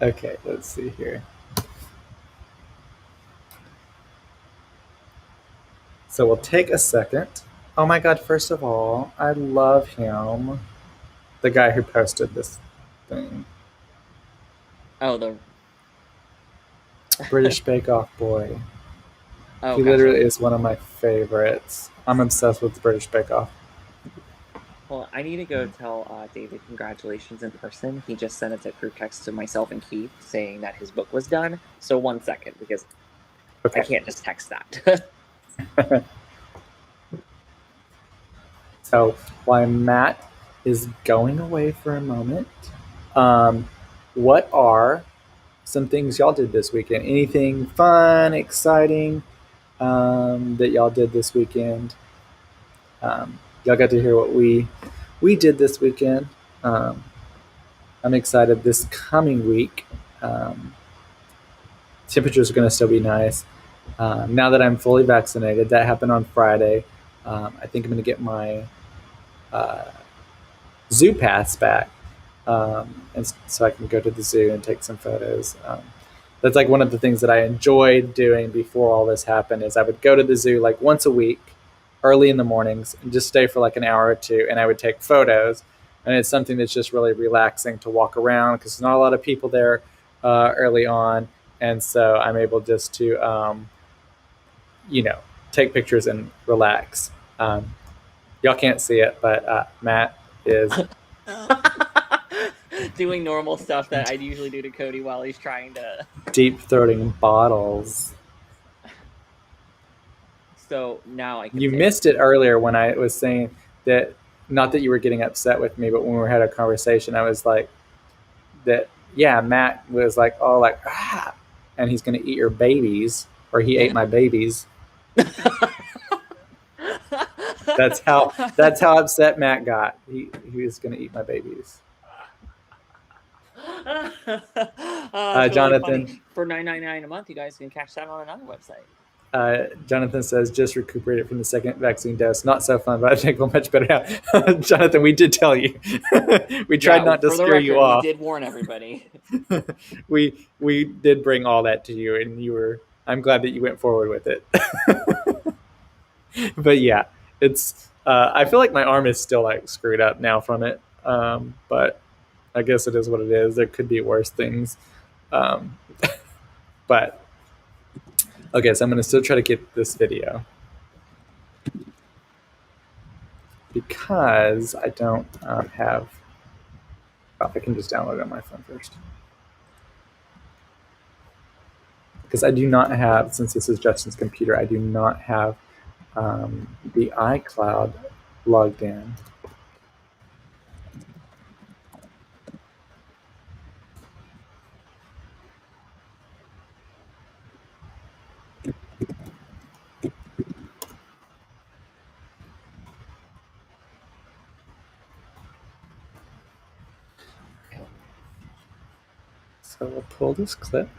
Okay, let's see here. So we'll take a second. Oh my god, first of all, I love him. The guy who posted this thing. Oh, the British Bake Off boy. oh, He literally gotcha. is one of my favorites. I'm obsessed with the British Bake Off. Well, I need to go tell David congratulations in person. He just sent a group text to myself and Keith saying that his book was done. So 1 second, because I Okay. can't just text that. So while Matt is going away for a moment, um, what are some things y'all did this weekend? Anything fun, exciting that y'all did this weekend? Y'all got to hear what we did this weekend. Um, I'm excited this coming week. Um, Temperatures are going to still be nice. Now that I'm fully vaccinated, that happened on Friday. I think I'm going to get my uh, zoo pass back, and so I can go to the zoo and take some photos. That's like one of the things that I enjoyed doing before all this happened. Is I would go to the zoo like once a week, early in the mornings, and just stay for like an hour or two, and I would take photos. And it's something that's just really relaxing to walk around because there's not a lot of people there early on, and so I'm able just to you know take pictures and relax. Y'all can't see it, but Matt is Doing normal stuff that I'd usually do to Cody while he's trying to. deep throating bottles. So now I can You say it. missed it earlier when I was saying that, not that you were getting upset with me, but when we had a conversation, I was like that. Yeah, Matt was like, oh, like and he's gonna eat your babies, or he ate my babies. That's how upset Matt got. He was gonna eat my babies. It's really funny. Jonathan, For $9.99 a month, you guys can catch that on another website. Jonathan says just recuperated from the second vaccine dose. Not so fun, but I think we're much better now. Jonathan, we did tell you. We tried Yeah, not to for the scare you record, we off. did warn everybody. We did bring all that to you, and you were. I'm glad that you went forward with it. But yeah, it's. I feel like my arm is still like screwed up now from it. But I guess it is what it is. There could be worse things. Um, but okay, so I'm gonna still try to get this video because I don't have. Oh, I can just download it on my phone first. Because I do not have, since this is Justin's computer, I do not have the iCloud logged in. So we'll pull this clip.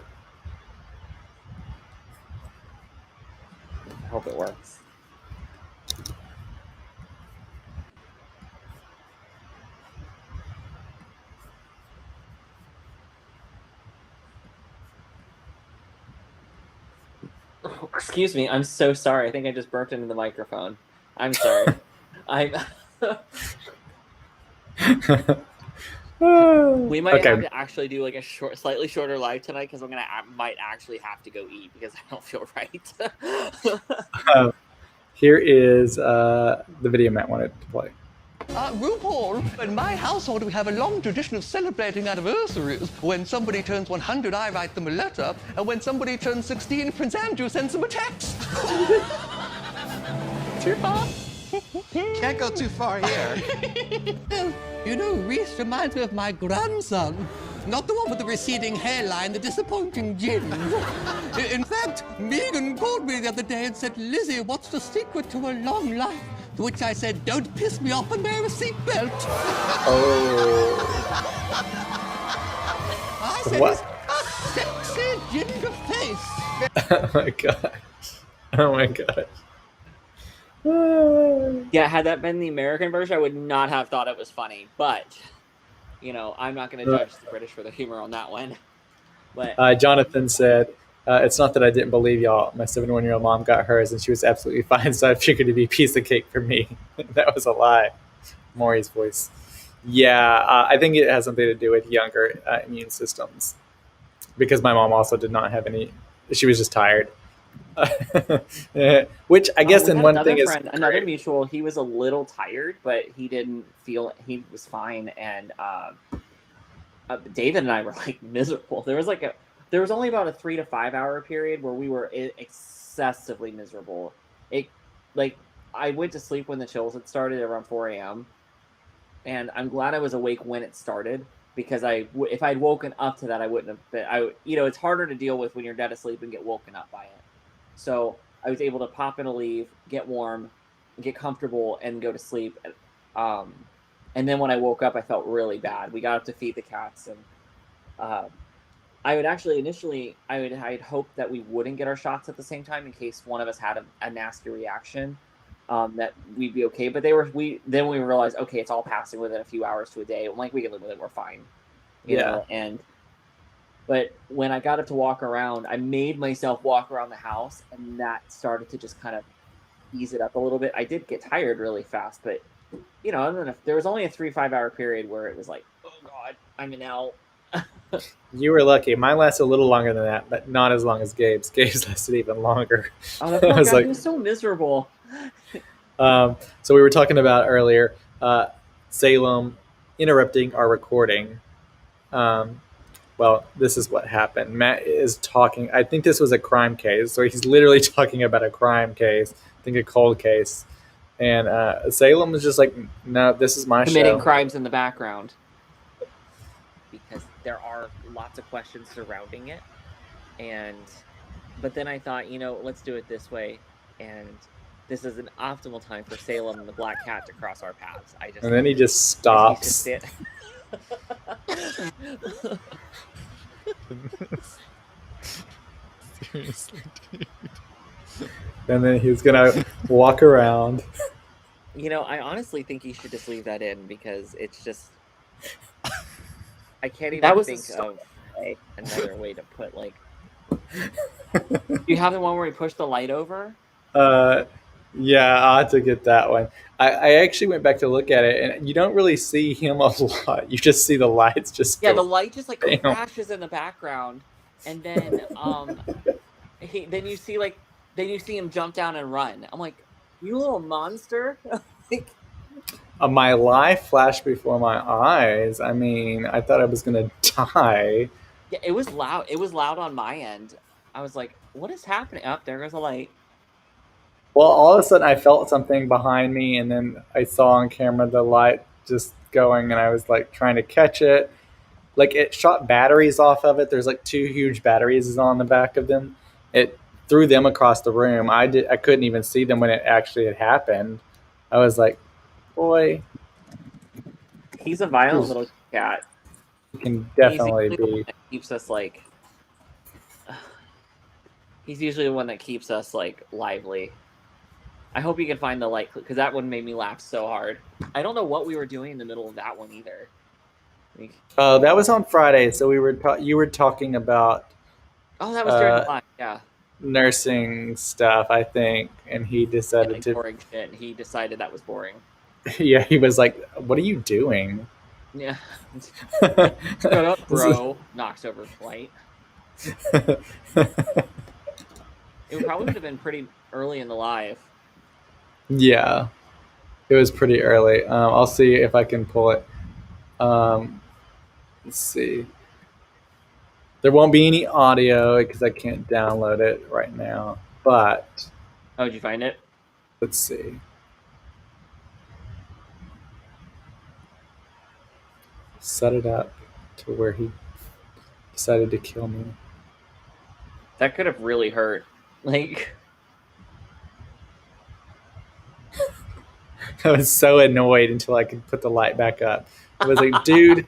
I hope it works. Oh, excuse me. I'm so sorry. I think I just burped into the microphone. I'm sorry. I'm. We might have Okay. to actually do like a slightly shorter live tonight because might actually have to go eat because I don't feel right. Uh, Here is the video Matt wanted to play. RuPaul, in my household, we have a long tradition of celebrating anniversaries. When somebody turns 100, I write them a letter, and when somebody turns 16, Prince Andrew sends them a text. Too far? Can't go too far here. You know, Reese reminds me of my grandson. Not the one with the receding hairline, the disappointing gin. In fact, Megan called me the other day and said, Lizzie, what's the secret to a long life? To which I said, don't piss me off and wear a seatbelt. Oh. I said, What? he's got a sexy ginger face. Oh my god. Oh my god. Yeah, had that been the American version, I would not have thought it was funny. But, I'm not going to judge the British for the humor on that one. But Jonathan said, it's not that I didn't believe y'all. My 71-year-old mom got hers and she was absolutely fine, so I figured it'd be a piece of cake for me. That was a lie. Maury's voice. Yeah, I think it has something to do with younger immune systems because my mom also did not have any. She was just tired. Which I guess We in had one thing another is friend, another great. mutual. He was a little tired, but he didn't feel he was fine. And David and I were like miserable. There was only about a 3 to 5 hour period where we were excessively miserable. It like I went to sleep when the chills had started around 4 a.m. and I'm glad I was awake when it started because if I'd woken up to that I wouldn't have been. It's harder to deal with when you're dead asleep and get woken up by it. So I was able to pop in a leave, get warm, get comfortable, and go to sleep. And then when I woke up, I felt really bad. We got up to feed the cats, and uh, I would actually initially I'd hoped that we wouldn't get our shots at the same time in case one of us had a nasty reaction. That we'd be okay, but we realized okay, it's all passing within a few hours to a day. I'm like we can live with it, we're fine, Yeah, And but when I got up to walk around, I made myself walk around the house, and that started to just kind of ease it up a little bit. I did get tired really fast, but and then there was only a 3 5 hour period where it was like, oh god, I'm in hell. you were lucky. Mine lasted a little longer than that, but not as long as Gabe's. Gabe's lasted even longer. Oh, the I poor was guy, he like, was so miserable. so we were talking about earlier Salem interrupting our recording. Um, well, this is what happened. Matt is talking. I think this was a crime case, so he's literally talking about a crime case. I think a cold case. And Salem was just like, "No, this is my Committing show." crimes in the background because there are lots of questions surrounding it. But then I thought, let's do it this way. And this is an optimal time for Salem and the Black Cat to cross our paths. I just And then he think just as he's just stops. sit. Seriously, dude. And then he's gonna walk around. I honestly think you should just leave that in because it's just I can't That even was a think start. of another way to put you have the one where we push the light over? Uh, yeah, I had to get that one. I actually went back to look at it, and you don't really see him a lot. You just see the lights just Yeah, the go light just like bam. crashes in the background, and then he then you see him jump down and run. I'm like, you little monster! like, My life flashed before my eyes. I mean, I thought I was gonna die. yeah, it was loud. It was loud on my end. I was like, what is happening? Up there goes a light. Well, all of a sudden, I felt something behind me, and then I saw on camera the light just going, and I was like trying to catch it. Like it shot batteries off of it. There's like two huge batteries on the back of them. It threw them across the room. I couldn't even see them when it actually had happened. I was like, boy, He's a violent it little cat. can He's definitely usually the one be. that keeps us he's usually the one that keeps us lively. I hope you can find the light because that one made me laugh so hard. I don't know what we were doing in the middle of that one either. That was on Friday, so you were talking about Oh, that was during the uh, live. Yeah, nursing stuff, I think, and he decided to. boring shit. He decided that was boring. Yeah, he was like, "What are you doing?" Yeah, shut up, This is- bro. Knocks over plate. It probably would have been pretty early in the live. yeah, it was pretty early. I'll see if I can pull it. Um, let's see. There won't be any audio because I can't download it right now. But Oh, did you find it? let's see. Set it up to where he decided to kill me. That could have really hurt. I was so annoyed until I could put the light back up. I was like, dude.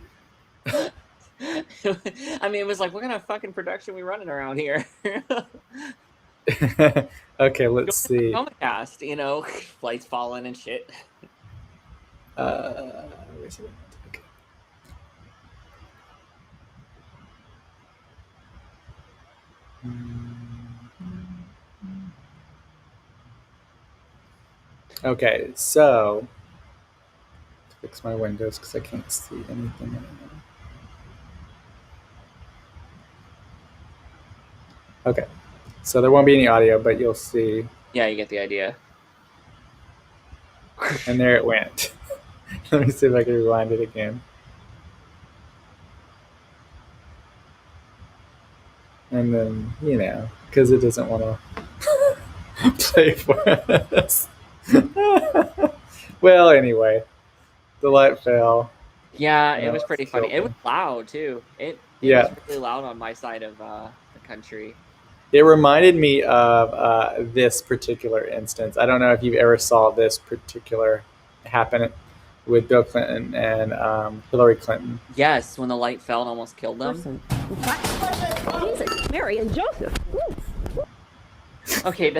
I mean, it was like, what kind of fucking production we running around here? Okay, let's see. Cast, flights falling and shit. Where's it? Okay. Okay, so fix my windows because I can't see anything anymore. Okay, so there won't be any audio, but you'll see. Yeah, you get the idea. And there it went. Let me see if I can rewind it again. And then, because it doesn't want to play for us. Well, anyway, the light fell. Yeah, and it I was lost pretty funny. It was children. loud too. It Yeah. was really loud on my side of the country. It reminded me of this particular instance. I don't know if you've ever saw this particular happen with Bill Clinton and Hillary Clinton. Yes, when the light fell and almost killed them. Jesus, Mary and Joseph. Okay,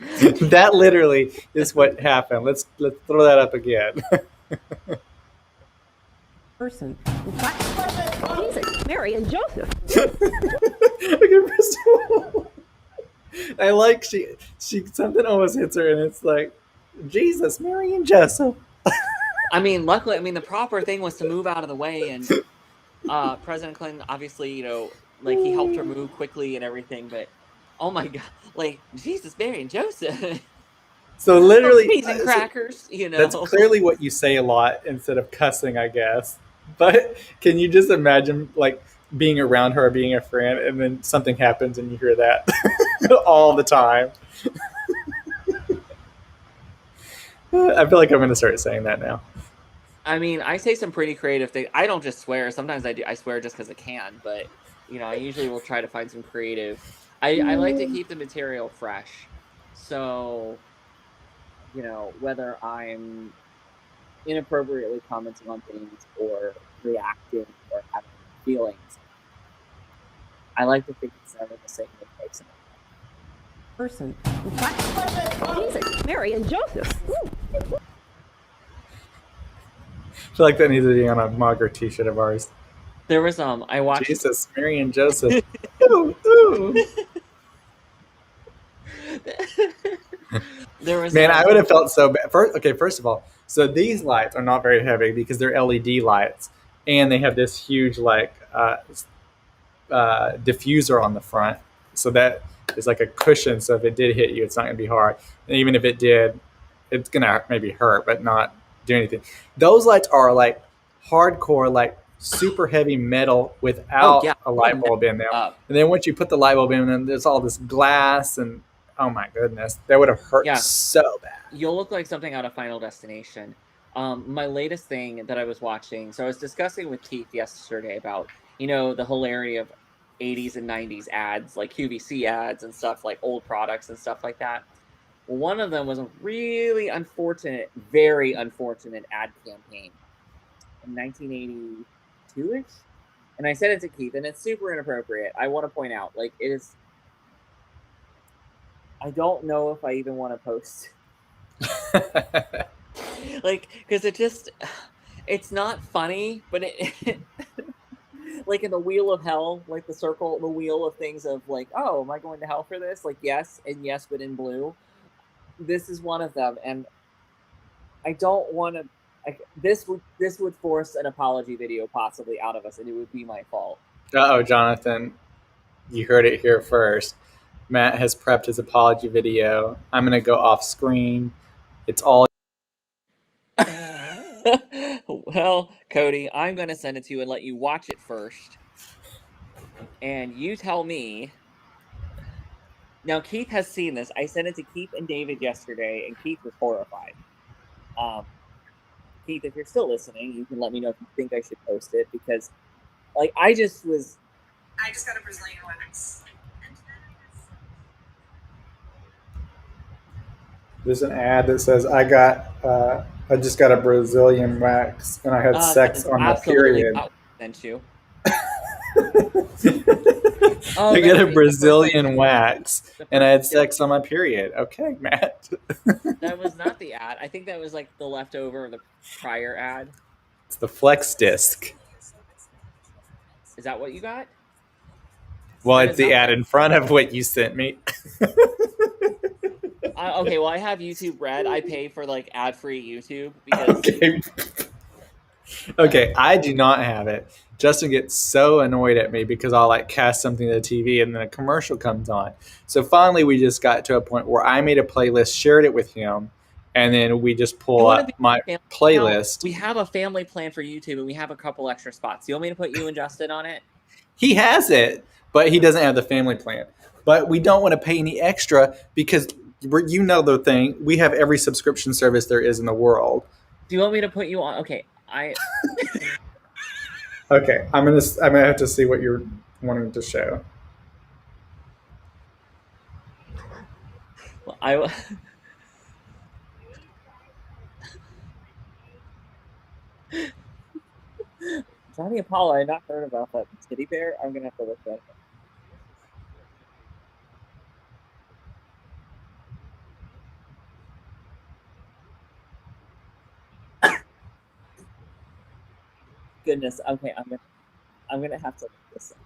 That literally is what happened. Let's throw that up again. Person. Jesus, Mary and Joseph. I like she something almost hits her and it's like Jesus, Mary and Joseph. I mean, luckily, the proper thing was to move out of the way, and President Clinton, obviously, he helped her move quickly and everything. But oh my God, Jesus, Mary and Joseph. So literally, peas and crackers. That's clearly what you say a lot instead of cussing, I guess. But can you just imagine being around her or being a friend, and then something happens and you hear that all the time? I feel like I'm going to start saying that now. I say some pretty creative things. I don't just swear. Sometimes I do. I swear just because I can. But I usually will try to find some creative. I like to keep the material fresh. So, whether I'm inappropriately commenting on things or reacting or having feelings, I like to think it's never the same person. Person. Jesus, Mary and Joseph. I feel like that needs to be on a mug or T-shirt of ours. There was I watched Jesus, Mary and Joseph. Ooh, ooh. There was Man, I would have felt so bad. First of all, so these lights are not very heavy because they're LED lights, and they have this huge diffuser on the front, so that is like a cushion. So if it did hit you, it's not going to be hard. And even if it did, it's going to maybe hurt, but not do anything. Those lights are like hardcore, like super heavy metal without a light bulb in them. And then once you put the light bulb in, then there's all this glass and oh my goodness, that would have hurt so bad. You'll look like something out of Final Destination. My latest thing that I was watching, so I was discussing with Keith yesterday about, the hilarity of 80s and 90s ads, like QVC ads and stuff, like old products and stuff like that. Well, one of them was a really unfortunate, very unfortunate ad campaign in 1982-ish. And I said it to Keith, and it's super inappropriate. I want to point out, it is... I don't know if I even want to post. Because it's not funny, but it like in the wheel of hell, like the wheel of things of oh, am I going to hell for this? Yes, and yes, but in blue. This is one of them, and I don't want to. This would force an apology video possibly out of us, and it would be my fault. Uh-oh, Jonathan, you heard it here first. Matt has prepped his apology video. I'm going to go off screen. It's all. Well, Cody, I'm going to send it to you and let you watch it first. And you tell me. Now, Keith has seen this. I sent it to Keith and David yesterday, and Keith was horrified. Keith, if you're still listening, you can let me know if you think I should post it, because, I just got a Brazilian wax. There's an ad that says, I just got a Brazilian wax, and I had sex on my period. Sent you. I got a Brazilian wax, and I had sex on my period. Okay, Matt. That was not the ad. I think that was the leftover of the prior ad. It's the flex disc. Is that what you got? Well, it's the ad in front of what you sent me. Okay, well, I have YouTube Red. I pay for ad-free YouTube because Okay, I do not have it. Justin gets so annoyed at me because I'll like cast something to the TV and then a commercial comes on. So finally, we just got to a point where I made a playlist, shared it with him, and then we just You pull want to up be my family account? playlist. We have a family plan for YouTube, and we have a couple extra spots. You want me to put you and Justin on it? He has it, but he doesn't have the family plan. But we don't want to pay any extra because you know the thing. We have every subscription service there is in the world. Do you want me to put you on? Okay, Okay, I'm gonna have to see what you're wanting to show. I. Johnny Apollo, I not heard about that teddy bear. I'm gonna have to look that up. Goodness. Okay, I'm gonna have to look this up.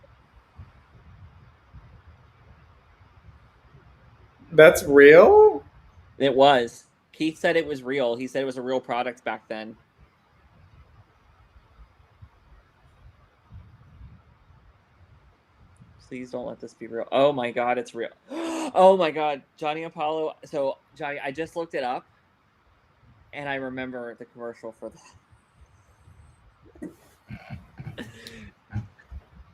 That's real? It was. Keith said it was real. He said it was a real product back then. Please don't let this be real. Oh my god, it's real. Oh my god, Johnny Apollo. So Johnny, I just looked it up, and I remember the commercial for that.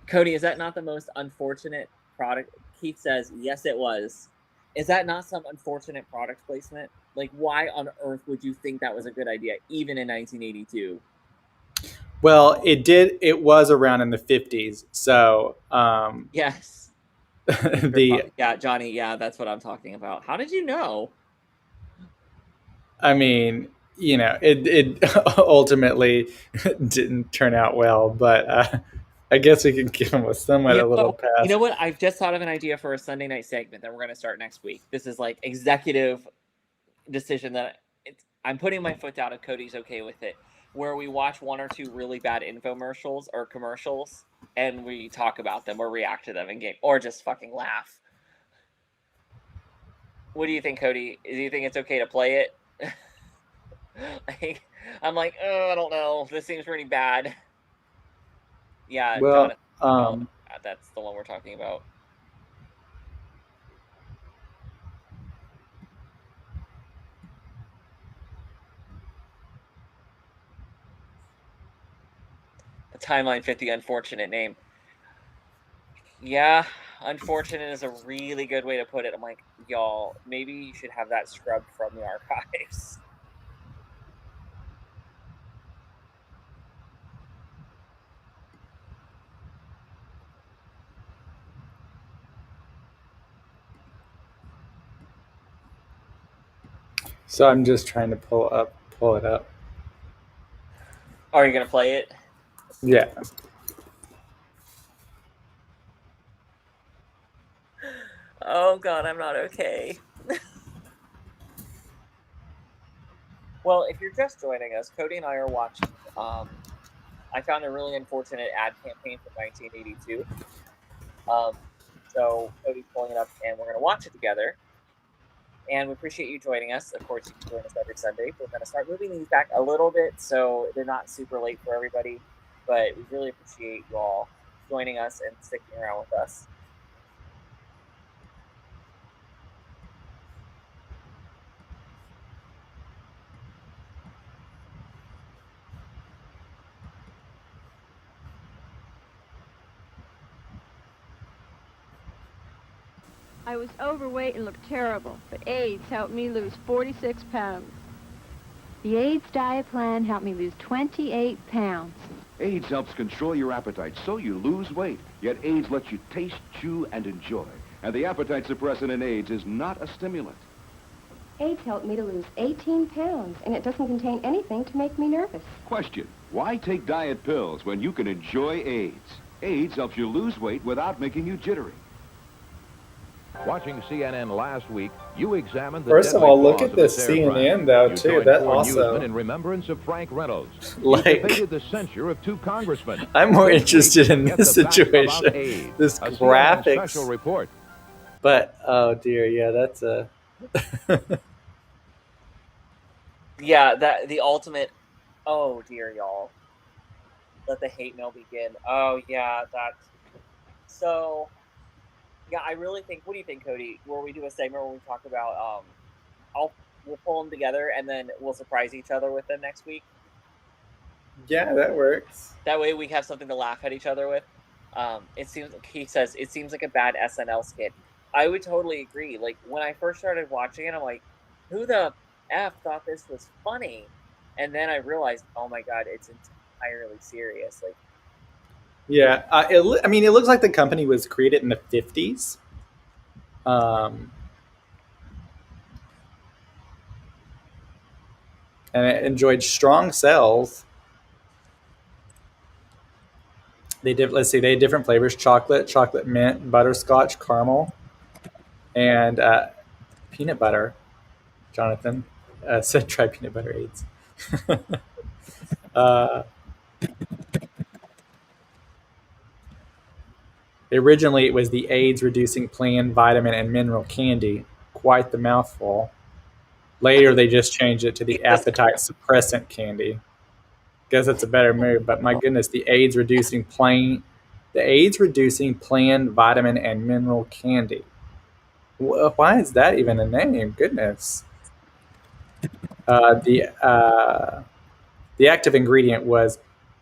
Cody, is that not the most unfortunate product? Keith says yes, it was. Is that not some unfortunate product placement? Like, why on earth would you think that was a good idea, even in 1982? Well, it did. It was around in the 50s. So Yes. the Yeah, Johnny. Yeah, that's what I'm talking about. How did you know? I mean, you know, it ultimately didn't turn out well, but I guess we can give him a somewhat a little You pass. know what? I've just thought of an idea for a Sunday night segment that we're going to start next week. This is like executive decision that I'm putting my foot down if Cody's okay with it, where we watch one or two really bad infomercials or commercials and we talk about them or react to them in game or just fucking laugh. What do you think, Cody? Do you think it's okay to play it? I'm like, oh, I don't know. This seems pretty bad. Yeah, Well, Jonathan, that's the one we're talking about. The Timeline 50 unfortunate name. Yeah, unfortunate is a really good way to put it. I'm like, y'all, maybe you should have that scrubbed from the archives. so I'm just trying to pull it up. Are you gonna play it? Yeah. Oh god, I'm not okay. Well, if you're just joining us, Cody and I are watching. I found a really unfortunate ad campaign from 1982. So Cody's pulling it up, and we're gonna watch it together. And we appreciate you joining us. Of course, you can join us every Sunday. We're going to start moving these back a little bit so they're not super late for everybody. But we really appreciate you all joining us and sticking around with us. I was overweight and looked terrible, but AIDS helped me lose 46 pounds. The AIDS diet plan helped me lose 28 pounds. AIDS helps control your appetite so you lose weight. Yet AIDS lets you taste, chew, and enjoy. And the appetite suppressant in AIDS is not a stimulant. AIDS helped me to lose 18 pounds, and it doesn't contain anything to make me nervous. Question, why take diet pills when you can enjoy AIDS? AIDS helps you lose weight without making you jittery. Watching CNN last week, you examined the First of deadly all, look flaws at of this aircraft. CNN though You too. joined That four also newsmen in remembrance of Frank Reynolds. like You debated the censure of two congressmen. I'm more This interested week, in get this the facts about situation. AIDS. This A CNN graphics. special report. But oh dear, yeah, that's a Yeah, that the ultimate. Oh dear, y'all. Let the hate mail begin. Oh yeah, that's so. Yeah, I really think. What do you think, Cody? Where we do a segment where we talk about I'll we'll pull them together and then we'll surprise each other with them next week. Yeah, that works. That way we have something to laugh at each other with. It seems like he says it seems like a bad SNL skit. I would totally agree. Like when I first started watching it, I'm like, who the f thought this was funny? And then I realized, oh my god, it's entirely serious. Like, Yeah, I mean, it looks like the company was created in the 50s. Um, and it enjoyed strong sales. They did. Let's see. They had different flavors: chocolate, chocolate mint, butterscotch, caramel, and peanut butter. Jonathan said, "Try peanut butter aids." uh, Originally, it was the AIDS-reducing plant, vitamin, and mineral candy. Quite the mouthful. Later, they just changed it to the Jesus appetite Christ. suppressant candy. Guess that's a better move, but my goodness, the AIDS-reducing plant, vitamin, and mineral candy. Why is that even a name? Goodness. Uh, the uh, the active ingredient was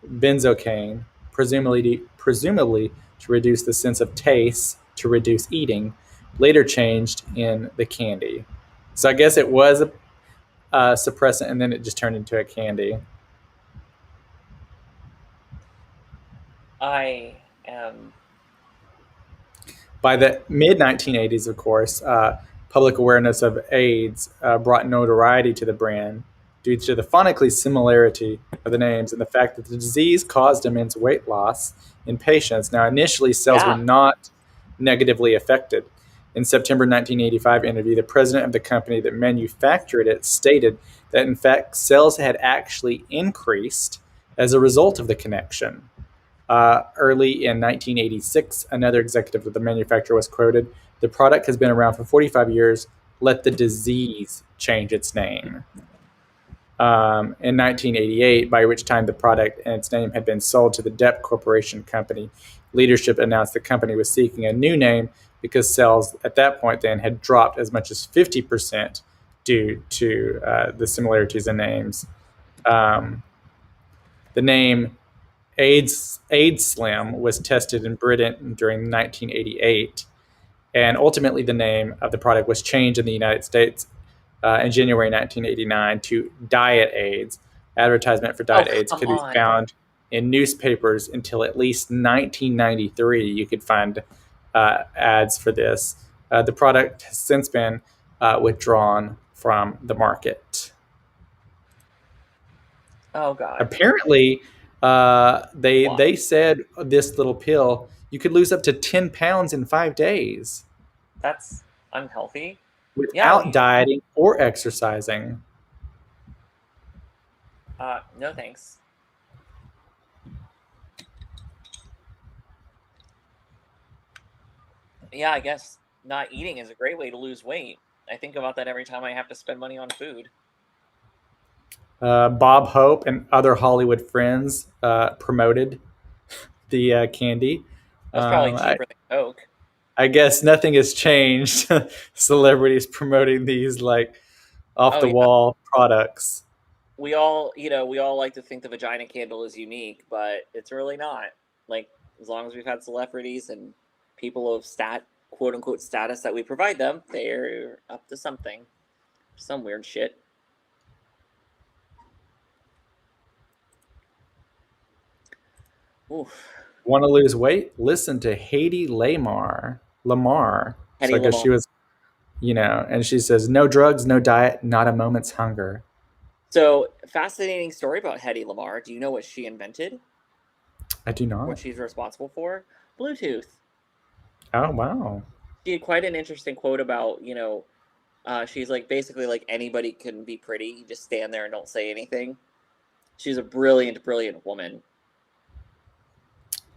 benzocaine, presumably to reduce the sense of taste, to reduce eating. Later changed in the candy. So I guess it was a suppressant, and then it just turned into a candy. I am. By the mid 1980s, of course, public awareness of AIDS brought notoriety to the brand due to the phonically similarity of the names and the fact that the disease caused immense weight loss in patients. Now, initially, sales were Yeah. not negatively affected. In September 1985 interview, the president of the company that manufactured it stated that, in fact, sales had actually increased as a result of the connection. Early in 1986, another executive of the manufacturer was quoted, "The product has been around for 45 years. Let the disease change its name." In 1988, by which time the product and its name had been sold to the Depp Corporation Company, leadership announced the company was seeking a new name because sales at that point then had dropped as much as 50% due to the similarities in names. Um, the name AIDS Slim was tested in Britain during 1988, and ultimately the name of the product was changed in the United States in January 1989 to Diet AIDS. Advertisement for Oh Diet AIDS come could be on. found in newspapers until at least 1993. You could find ads for this. The product has since been withdrawn from the market. Oh god. Apparently, What? they said this little pill you could lose up to 10 pounds in 5 days That's unhealthy. Yeah. without dieting or exercising. No thanks. Yeah, I guess not eating is a great way to lose weight. I think about that every time I have to spend money on food. Bob Hope and other Hollywood friends promoted the candy. That's probably I, cheaper than Coke. I guess nothing has changed. Celebrities promoting these like off Oh the yeah. wall products. We all like to think the vagina candle is unique, but it's really not. Like, as long as we've had celebrities and people of quote unquote status that we provide them, they're up to something. Some weird shit. Oof. Want to lose weight? Listen to Haiti Lamar. So Hetty I guess Lamar. she was, and she says, no drugs, no diet, not a moment's hunger. So, fascinating story about Hetty Lamar. Do you know what she invented? I do What not. she's responsible for? Bluetooth. Oh, wow. She had quite an interesting quote about, she's like basically like anybody can be pretty. You just stand there and don't say anything. She's a brilliant, brilliant woman.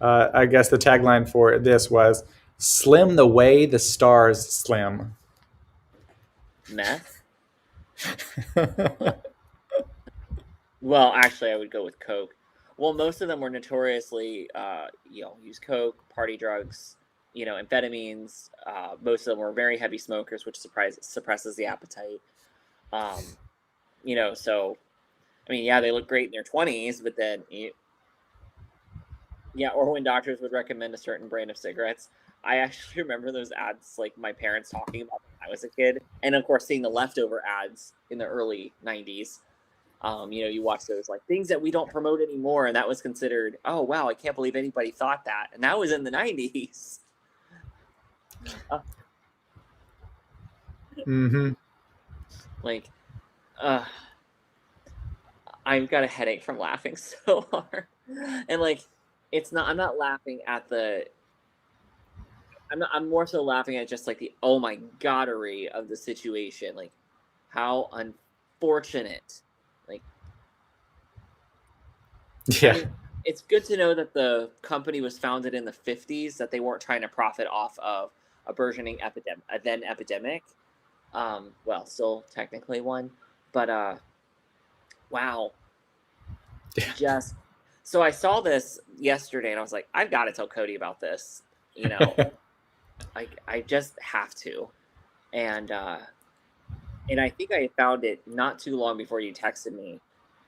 I guess the tagline for this was "Slim the way the stars slim." Meth? Well, actually, I would go with Coke. Well, most of them were notoriously, use coke, party drugs, amphetamines. Most of them were very heavy smokers, which suppresses the appetite. So, I mean, yeah, they look great in their 20s, but then, or when doctors would recommend a certain brand of cigarettes. I actually remember those ads, like my parents talking about when I was a kid, and of course seeing the Leftover ads in the early 90s. You watch those like things that we don't promote anymore, and that was considered, oh wow, I can't believe anybody thought that, and that was in the 90s. Like, I've got a headache from laughing so hard, and like, I'm not laughing at the. I'm more so laughing at just like the oh my goddery of the situation, like how unfortunate. Like, Yeah. I mean, it's good to know that the company was founded in the 50s, that they weren't trying to profit off of a burgeoning epidemic. Well, still technically one, but wow. Yeah. Just so I saw this yesterday and I was like, I've got to tell Cody about this. I just have to. And I think I found it not too long before you texted me.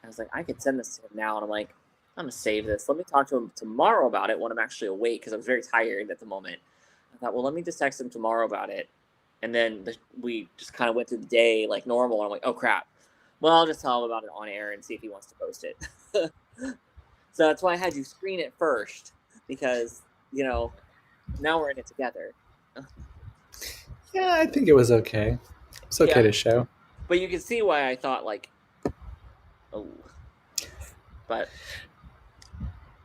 I was like, I could send this to him now, and I'm like, I'm gonna save this. Let me talk to him tomorrow about it when I'm actually awake, because I was very tired at the moment. I thought, well, let me just text him tomorrow about it. And then we just kind of went through the day like normal. And I'm like, oh crap. Well, I'll just tell him about it on air and see if he wants to post it. So that's why I had you screen it first, because now we're in it together. Yeah, I think it was okay. It's okay to show. But you can see why I thought like, oh. But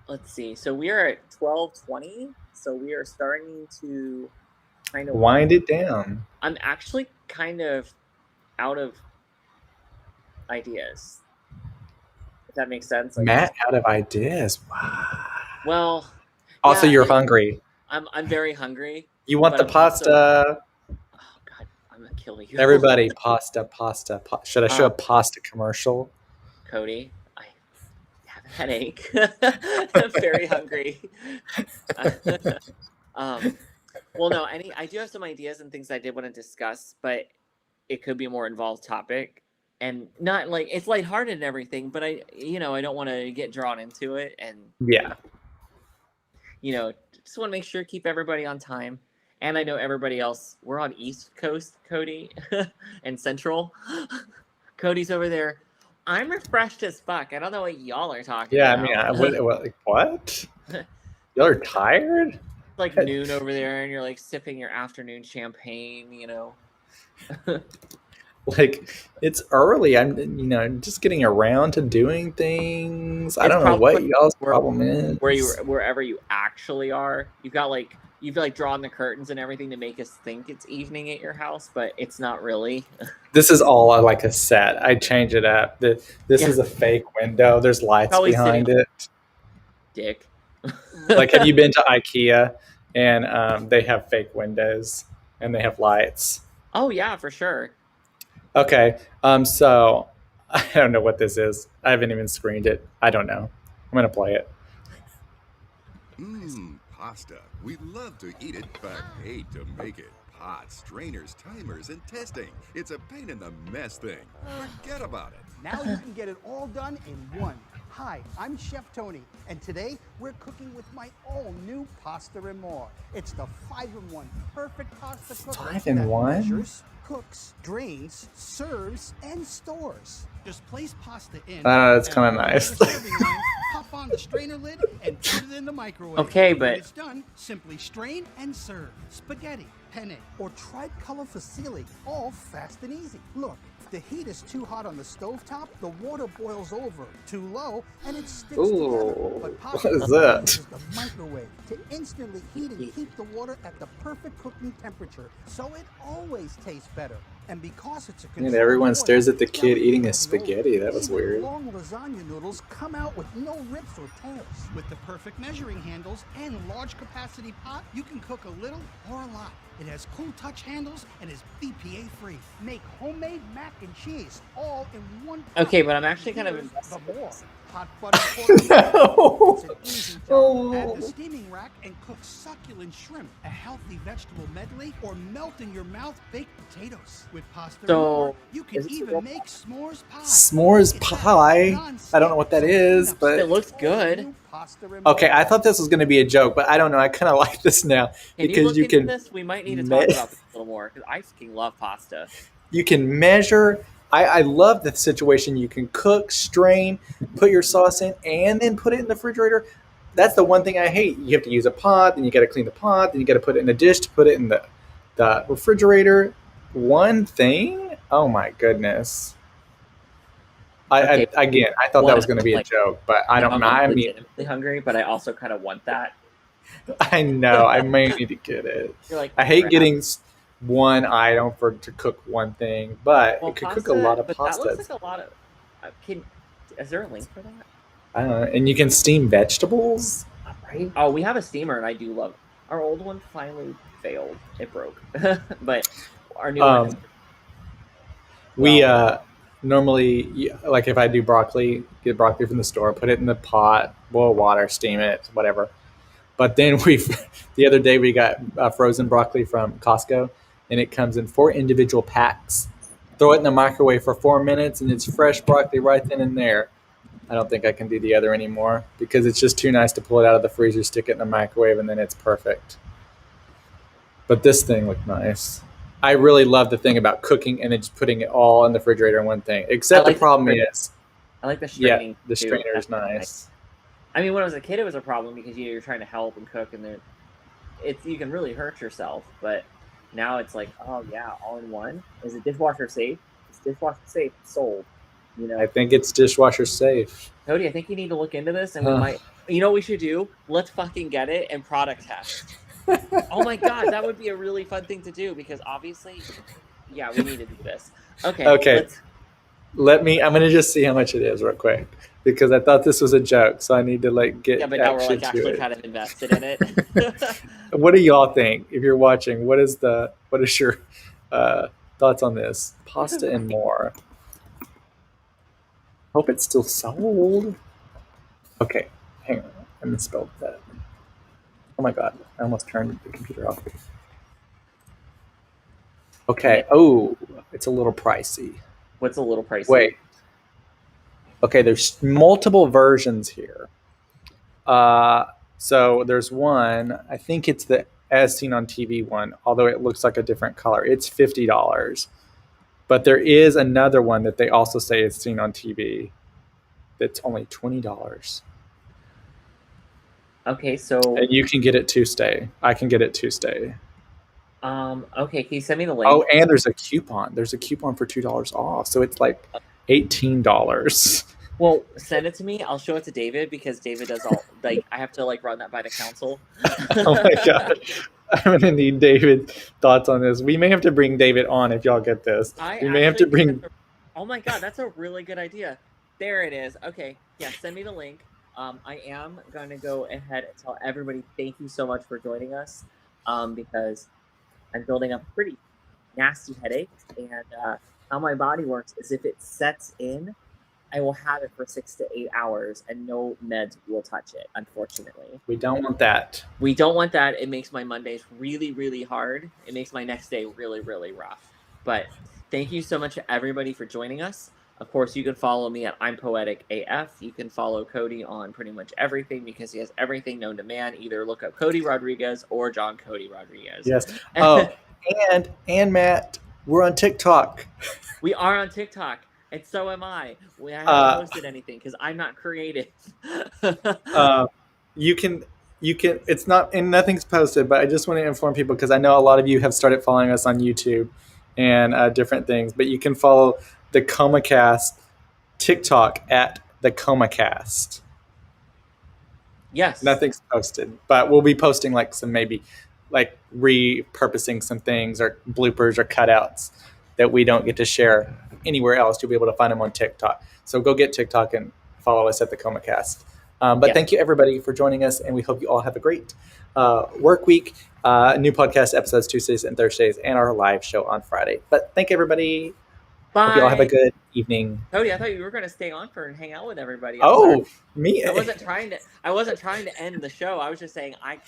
let's see. So we are at 12:20. So we are starting to kind of wind it down. I'm actually kind of out of ideas. If that makes sense. Like, Matt out of ideas. Wow. Well. Also, you're hungry. I'm very hungry. You want the pasta? Also, oh God, I'm gonna kill you. Everybody, pasta. Should I show a pasta commercial? Cody, I have a headache. I'm very hungry. Well, no, I do have some ideas and things I did want to discuss, but it could be a more involved topic, and not like it's lighthearted and everything, but I don't want to get drawn into it, and just want to make sure keep everybody on time. And I know everybody else. We're on East Coast, Cody, and Central. Cody's over there. I'm refreshed as fuck. I don't know what y'all are talking about. Yeah, I mean, what? Y'all are tired? Like noon over there, and you're like sipping your afternoon champagne, Like, it's early. I'm just getting around to doing things. I don't know what y'all's problem is. Wherever you actually are, you've drawn the curtains and everything to make us think it's evening at your house, but it's not really. This is all like a set. I change it up. This is a fake window. There's lights Probably behind it. Dick. Like, have you been to IKEA? And they have fake windows and they have lights. Oh yeah, for sure. Okay. So I don't know what this is. I haven't even screened it. I don't know. I'm gonna play it. Pasta. We love to eat it, but hate to make it. Pots, strainers, timers, and testing. It's a pain in the mess thing. Forget about it. Now you can get it all done in one. Hi, I'm Chef Tony, and today we're cooking with my all-new Pasta and More. It's the 5-in-1 perfect pasta cooker 5-in-1? that measures, cooks, drains, serves, and stores. Just place pasta in. That's kind of nice. Pop on the strainer lid and put it in the microwave. Okay, but when it's done, simply strain and serve. Spaghetti, penne, or tricolor fusilli, all fast and easy. Look, if the heat is too hot on the stovetop, the water boils over. Too low, and it sticks together. But what is that? The microwave. to instantly heat and keep the water at the perfect cooking temperature, so it always tastes better. And because it's a And controlled everyone water, stares at the it's kid eating relatively his spaghetti. That was Even weird. long lasagna noodles come out with no rips or tears. With the perfect measuring handles and large capacity pot, you can cook a little or a lot. It has cool touch handles and is BPA free. Make homemade mac and cheese all in one pot. Okay, but I'm actually kind of Here's invested the in more. this. Hot buttered pork. No. It's an easy job. Oh. Add the steaming rack and cook succulent shrimp, a healthy vegetable medley, or melt in your mouth baked potatoes. With pasta and more, you can even make s'mores pie. S'mores pie? I don't know what that is, but... It looks good. Okay, I thought this was going to be a joke, but I don't know. I kind of like this now Can you because look you into can... this? We might need to talk about this a little more because I fucking love pasta. You can measure. I love the situation. You can cook, strain, put your sauce in, and then put it in the refrigerator. That's the one thing I hate. You have to use a pot, then you got to clean the pot, then you got to put it in a dish to put it in the refrigerator. One thing? Oh my goodness. Okay. I thought that was going to be a joke, but I don't know. I'm I mean, legitimately hungry, but I also kind of want that. I know. I may need to get it. You're like, I hate crap. getting one item to cook one thing, but Well, it could pasta, cook a lot of but pastas. that looks like a lot of. Is there a link for that? I don't know. And you can steam vegetables. Right. Oh, we have a steamer, and I do love. Our old one finally failed. It broke, but our new one. We normally, like if I do broccoli, get broccoli from the store, put it in the pot, boil water, steam it, whatever. But then the other day we got frozen broccoli from Costco, and it comes in 4 individual packs. Throw it in the microwave for 4 minutes, and it's fresh broccoli right then and there. I don't think I can do the other anymore because it's just too nice to pull it out of the freezer, stick it in the microwave, and then it's perfect. But this thing looked nice. I really love the thing about cooking and then just putting it all in the refrigerator in one thing. Except the problem is, I like the straining. the strainer is nice. I mean, when I was a kid, it was a problem because you're trying to help and cook, and you can really hurt yourself. But now it's like, oh yeah, all in one. Is it dishwasher safe? It's dishwasher safe. It's sold. I think it's dishwasher safe. Cody, I think you need to look into this, and we might. You know what we should do? Let's fucking get it and product test. Oh my god, that would be a really fun thing to do because obviously, yeah, we need to do this. Okay. Okay. I'm gonna just see how much it is real quick because I thought this was a joke, so I need to get. Yeah, but now we're actually kind of invested in it. What do y'all think? If you're watching, what is your thoughts on this? Pasta and more. Hope it's still sold. Okay, hang on. I misspelled that. Oh my god, I almost turned the computer off. Okay, oh, it's a little pricey. What's a little pricey? Wait. Okay, there's multiple versions here. So there's one, I think it's the As Seen on TV one, although it looks like a different color. It's $50. But there is another one that they also say is seen on TV that's only $20. Okay, so... And you can get it Tuesday. I can get it Tuesday. Okay, can you send me the link? Oh, and there's a coupon. There's a coupon for $2 off. So it's like $18. Well, send it to me. I'll show it to David because David does all... I have to, run that by the council. Oh my god. I'm going to need David's thoughts on this. We may have to bring David on if y'all get this. We may have to bring... Oh my god, that's a really good idea. There it is. Okay, yeah, send me the link. I am going to go ahead and tell everybody thank you so much for joining us because I'm building up a pretty nasty headache. And how my body works is if it sets in, I will have it for 6 to 8 hours and no meds will touch it, unfortunately. We don't want that. We don't want that. It makes my Mondays really, really hard. It makes my next day really, really rough. But thank you so much to everybody for joining us. Of course, you can follow me at I'm Poetic AF. You can follow Cody on pretty much everything because he has everything known to man. Either look up Cody Rodriguez or John Cody Rodriguez. Yes. Oh, and Matt, we're on TikTok. We are on TikTok. And so am I. I haven't posted anything because I'm not creative. You can. It's not, and nothing's posted. But I just want to inform people because I know a lot of you have started following us on YouTube and different things. But you can follow the ComaCast TikTok at the ComaCast. Yes. Nothing's posted, but we'll be posting like some maybe like repurposing some things or bloopers or cutouts that we don't get to share anywhere else. You'll be able to find them on TikTok. So go get TikTok and follow us at the ComaCast. But Yes. thank you everybody for joining us, and we hope you all have a great work week. New podcast episodes Tuesdays and Thursdays, and our live show on Friday. But thank everybody. Bye. Hope you all have a good evening. Cody, I thought you were going to stay on for and hang out with everybody. Me. I wasn't trying to end the show. I was just saying I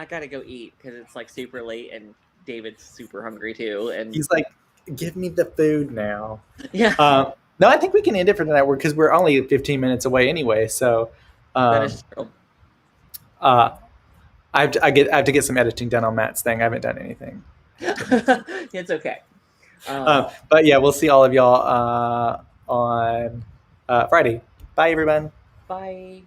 got to go eat because it's like super late and David's super hungry too. And He's like, give me the food now. Yeah. No, I think we can end it for tonight because we're only 15 minutes away anyway. So that is true. I have to get some editing done on Matt's thing. I haven't done anything. It's okay. But yeah, we'll see all of y'all on Friday. Bye, everyone. Bye.